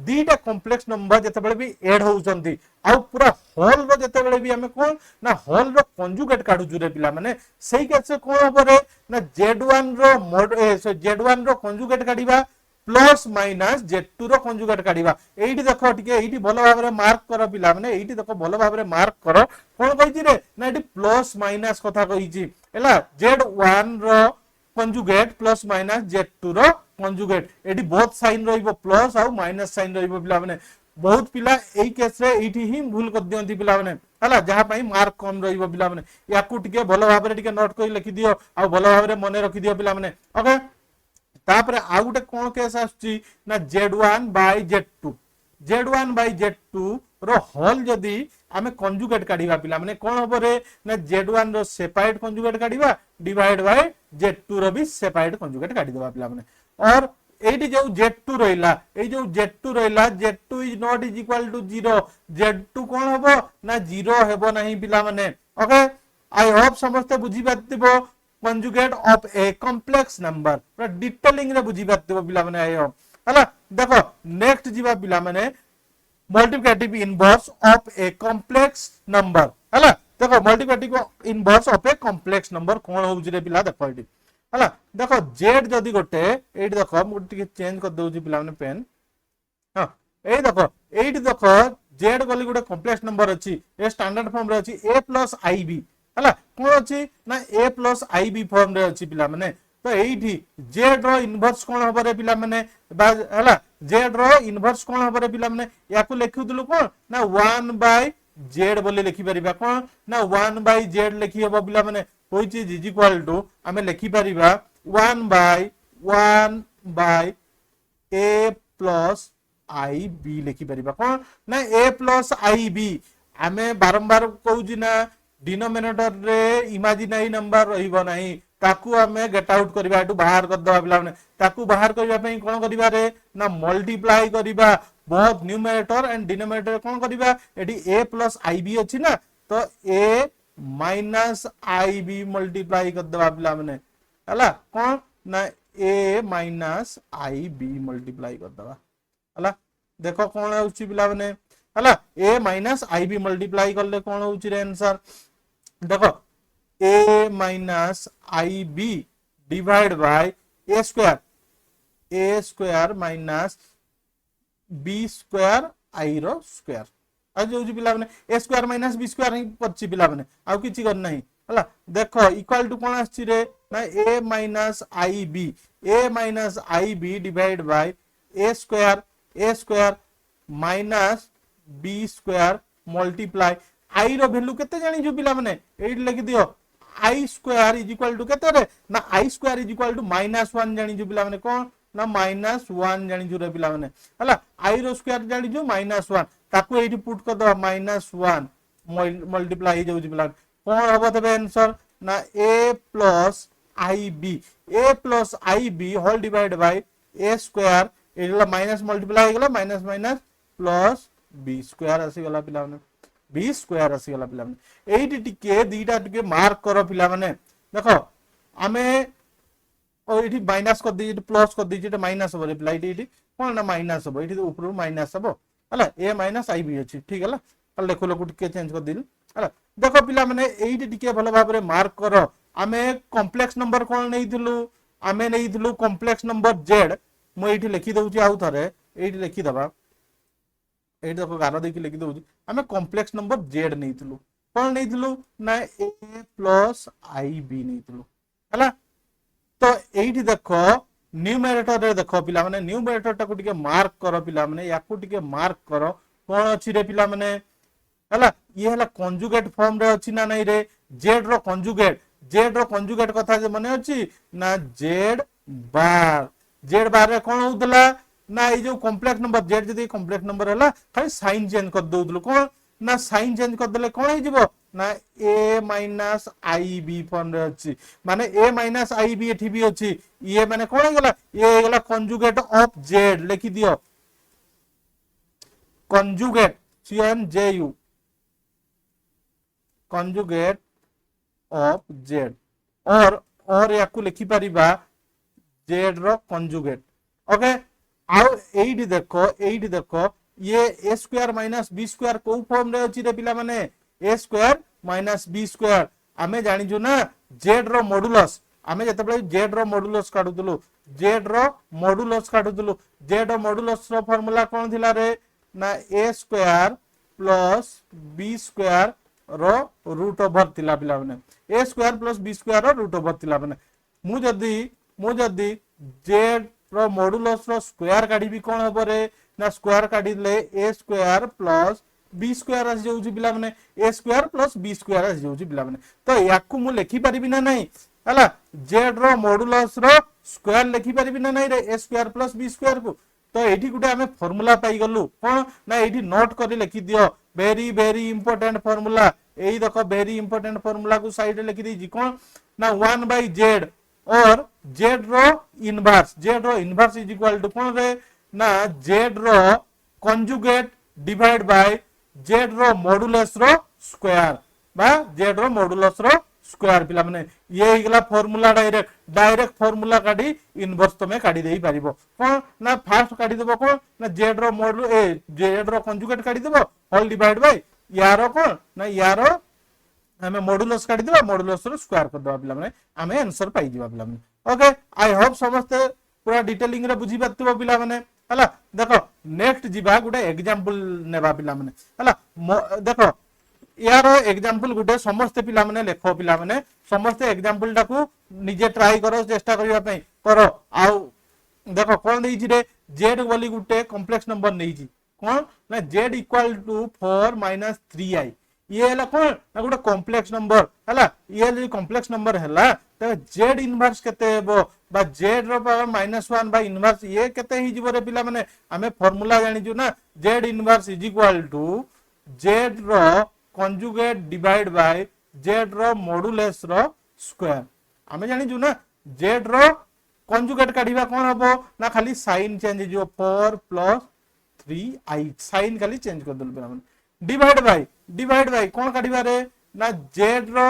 A: दीटा कॉम्प्लेक्स नंबर जेते बेले भी ऐड होउचंती आ पूरा होल रो जेते बेले भी हमें कोन ना होल रो कंजुगेट काढु जुरे पिला माने सेही केस कोन होबरे ना z1 रो मोड z1 रो कंजुगेट काढिबा प्लस माइनस z2 रो कंजुगेट काढिबा एइठी देखो टिके एइठी भलो भाबरे मार्क करो पिला माने एइठी देखो भलो भाबरे मार्क करो कोन कहिची रे ना एठी प्लस माइनस कथा कहिची हैला z1 रो कंजुगेट प्लस माइनस z2 रो कंजुगेट एठी बोथ साइन रहिबो प्लस आ माइनस साइन रहिबो पिला माने बहुत पिला एई केस रे एइठी ही भूल कर दियंती पिला माने हैला जहा पई मार्क कम रहिबो पिला माने याकू टिके भलो भाबरे टिके नोट करि लिखि दियो आ भलो भाबरे मने रखि दियो पिला माने ओके तापरे आ गुटे कोन केस आछी ना z1 bye z2 z1 bye z2 रो होल जदी आमे कंजुगेट काढिबा पिला माने कोन होबो रे ना z1 रो सेपरेट कंजुगेट काढिबा डिवाइड बाय z2 रो भी सेपरेट कंजुगेट काढि देबा पिला माने और एठी जो z2 रहिला ए जो z2 रहिला z2 is not is equal to 0 z2 कोन होबो ना 0 हेबो नाही पिला माने ओके आई होप समझते बुझी पातिबो conjugate of a complex number पूरा डिटेलिंग रे बुझी पातिबो पिला माने आयो हला देखो नेक्स्ट जीवा पिला माने multiplicative inverse of a complex number हला देखो multiplicative inverse of a complex number कोन होउची रे पिला देखो एटी हला देखो z जदी गोटे एटी देखो मु टिके चेंज कर दोउची पिला माने पेन हां एई देखो एटी देखो z गली गोटे कॉम्प्लेक्स नंबर अछि ए स्टैंडर्ड फॉर्म रे अछि a + ib हला कोन अछि ना a + ib फॉर्म रे अछि पिला माने तो एठी z रो इनवर्स कोन होबो रे पिला माने हला z रो इनवर्स कोन होबो रे पिला माने याकू लिखि दलु कोन ना 1/z बोली लिखि परिबा कोन ना 1/z लिखि होबो पिला माने व्हिच इज इक्वल टू हमें लिखि परिबा 1/1/a + ib लिखि परिबा कोन ना a + ib हमें बारंबार कहूजी ना डिनोमिनेटर रे इमेजिनरी नंबर रहिबो नाही ताकू हमें गेट आउट करबा एटू बाहर कर दबा पिला माने ताकू बाहर करबा पई कोन करबा रे ना मल्टीप्लाई करबा बोथ न्यूमरेटर एंड डिनोमिनेटर कोन करबा एटी a + ib अछि ना तो a - ib मल्टीप्लाई कर दबा पिला माने हला कोन ना a - ib मल्टीप्लाई कर दबा हला देखो कोन होउची पिला माने हला a - ib मल्टीप्लाई करले कोन होउची रे आंसर देखो a - ib divide by a square minus b square i रो स्क्वायर आ जो पिला माने a square minus b square ही पछि पिला माने आ किछि कर नाही हला देखो इक्वल टू कोन आछि रे ना a - ib divide by a square minus b square multiply i रो वैल्यू केते जानि जो पिला माने एट लिखि दियो i square is equal to केते रे ना i square is equal to -1 जानि जो पिला माने कोन ना -1 जानि जो रे पिला माने हला i रो स्क्वायर जानि जो -1 ताकू एठी पुट कर दो -1 मल्टीप्लाई जाउ पिला कोन होबो तबे आंसर ना a + ib whole divide by a square एला माइनस मल्टीप्लाई गेला minus minus plus b square आसी गेला पिला माने b स्क्वायर आसी गेला पिला माने एठी टिके दीटा टिके मार्क करो पिला माने देखो हमें और एठी माइनस कर दी प्लस कर दी एटा माइनस हो रे पिला एठी कोन ना माइनस हो एठी ऊपर माइनस हो हला a - ib अछि ठीक हला हला देखो लोग टिके चेंज कर दिल हला देखो पिला माने एठी टिके भलो भाबरे मार्क करो हमें कॉम्प्लेक्स नंबर कोन नैथिलु हमें नैथिलु कॉम्प्लेक्स नंबर z मु एठी लिखि दउची आउ थरे एठी लिखि दबा एठी देखो गारो देखि लिखि दउची हमें कॉम्प्लेक्स नंबर z नैथिलु कोन नैथिलु ना a + ib नैथिलु हला तो एठी देखो न्यूमरेटर रे देखो पिला माने न्यूमरेटर टाको टिके मार्क करो पिला माने याकू टिके मार्क करो कोन अछि रे पिला माने हला ये हला कंजुगेट फॉर्म रे अछि ना नै रे z रो कंजुगेट जेड रो कंजुगेट कथा जे मने अछि ना जेड बार रे कोन होतला ना ए जो कॉम्प्लेक्स नंबर जेड जदी कॉम्प्लेक्स नंबर हला खाली साइन चेंज कर दउतलो कोन ना साइन चेंज कर देले कोन हे जिवो ना a minus I B form रे अछि माने ए माइनस आई बी एठी भी अछि ये माने कोन हे गला ये हे गला कंजुगेट ऑफ जेड लिखि दियो conjugate CNJU conjugate of Z और याकू लिखि परिबा जेड रो कंजुगेट ओके आउ एइडी देखो ये ए स्क्वायर माइनस बी स्क्वायर को फॉर्म रे अछि रे पिला माने a square minus b square आमे जानि छु ना जेड रो मॉडुलस आमे जते बेले जेड रो मॉडुलस काढुतलु जेड रो मॉडुलस रो फार्मूला कोन थिला रे ना ए स्क्वायर प्लस बी स्क्वायर रो रूट ओवर थिला पिला माने a square plus B square रो रूट ओवर थिला माने मु जदी जेड रो मॉडुलस रो स्क्वायर काढी भी कोन हबो रे ना स्क्वायर काढी ले ए स्क्वायर प्लस बी स्क्वायर आसी जाउची पिला माने a square plus B square आसी जाउची पिला माने तो याकू मु लिखि परिबि ना नहीं हला जेड रो मॉडुलस रो स्क्वायर लिखि परिबि ना नहीं रे ए स्क्वायर प्लस बी स्क्वायर को तो एठी गुटे हमें फार्मूला पाई गलु कोन ना एठी नोट करी लिखि दियो वेरी वेरी इंपोर्टेंट फार्मूला एई देखो वेरी इंपोर्टेंट फार्मूला को साइड लिखि दी कोन ना 1 बाय जेड और जेड रो इनवर्स इज इक्वल टू कोन रे ना जेड रो कंजुगेट डिवाइड बाय जेड रो मॉडुलस रो स्क्वायर बा जेड रो मॉडुलस रो स्क्वायर पिला माने ये हिगला फार्मूला डायरेक्ट फार्मूला काढी इनवर्स तमे काढी देई परिबो कोन ना फास्ट काढी देबो कोन ना जेड रो जेड रो कंजुगेट काढी देबो होल डिवाइड बाय यारो कोन ना यारो हमें मॉडुलस काढी देबा मॉडुलस रो स्क्वायर कर देबा पिला माने हमें आंसर पाई जिबा पिला माने ओके आई होप समस्त पूरा डिटेलिंग रे बुझी पातबो पिला माने हला देखो नेक्स्ट जिबा गुटे एग्जांपल नेबा पिला माने हला देखो यार एग्जांपल गुटे समस्त पिला माने लेखो पिला माने समस्त एग्जांपल टाकू निजे ट्राई करो चेष्टा करिया पई करो आउ देखो कोन देई छि रे z बोली गुटे कॉम्प्लेक्स नंबर नै छि कोन ना z इक्वल टू 4 - 3i ये हला कोन ना गुटे कॉम्प्लेक्स नंबर हला ये जे कॉम्प्लेक्स नंबर हला त z इनवर्स केते हेबो बा z रो पावर -1 बा इनवर्स ये केते हि जिवो रे पिला माने हमें फार्मूला जानि छु ना z inverse is equal to z रो कंजुगेट डिवाइड बाय जेड रो मॉडुलस रो स्क्वायर हमें जानि छु ना जेड रो कंजुगेट काढिबा कोन हबो ना खाली साइन चेंज जो 4 + 3i साइन खाली चेंज कर दल बराबर डिवाइड बाय कोन काढिबा रे ना जेड रो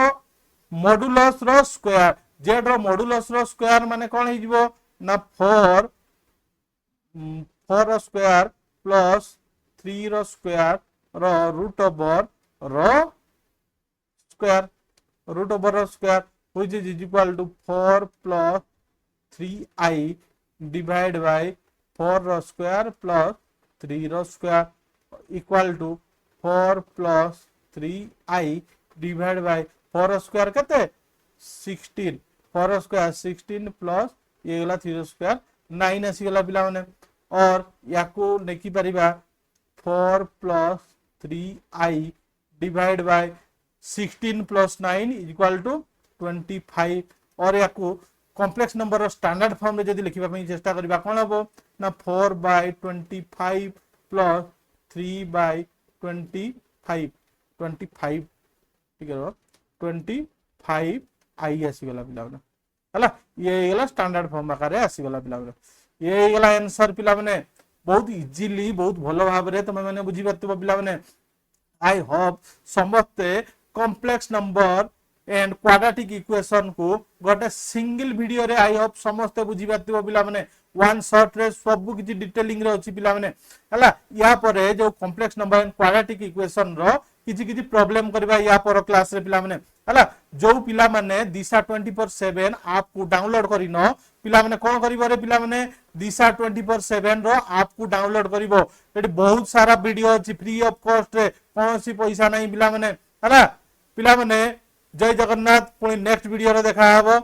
A: मॉडुलस रो स्क्वायर जेड रो मॉडुलस रो स्क्वायर माने कोन हि जिवो ना 4 रो स्क्वायर प्लस 3 रो स्क्वायर रो रूट ओवर रो square which is equal to 4 plus 3i divided by 4 रो स्क्वायर प्लस 3 रो square equal to 4 plus 3i divided by 4 रो स्क्वायर केते 16 4 रो स्क्वायर 16 प्लस ये गला 3 रो स्क्वायर 9 आसी गला पिला माने और याकू नेकी परिबा 4 plus 3i divide by 16 plus 9 equal to 25 और याकू कॉम्प्लेक्स नंबर रो स्टैंडर्ड फॉर्म रे जदी लिखिबा पई चेष्टा करबा कोन हबो ना 4/25 प्लस 3/25 ठीक है 25 आई आसी गला पिला हला ये गला स्टैंडर्ड फॉर्म आकारे आसी गला पिला ये गला आंसर पिला माने बहुत इजीली बहुत भलो भाव रे तमे माने बुझी पातबो पिला माने आई होप समस्ते complex number and quadratic equation को गोटे सिंगल वीडियो रे आई होप समस्त बुझी पातबो पिला माने वन शॉट रे सब किछि डिटेलिंग रे अछि पिला माने हला या परे जो complex number and quadratic equation रो किछि प्रॉब्लम करबा या पर क्लास रे पिला माने हला जो पिला माने दिशा 24/7 ऐप को डाउनलोड करिनो पिला माने कोन करिवो रे पिला माने दिशा 24/7 रो ऐप को डाउनलोड करिवो एटी बहुत सारा वीडियो अछि फ्री ऑफ कॉस्ट रे कोनसी पैसा नहीं पिला माने हला पिला माने जय जगन्नाथ पुणी नेक्स्ट वीडियो रे देखा हबो।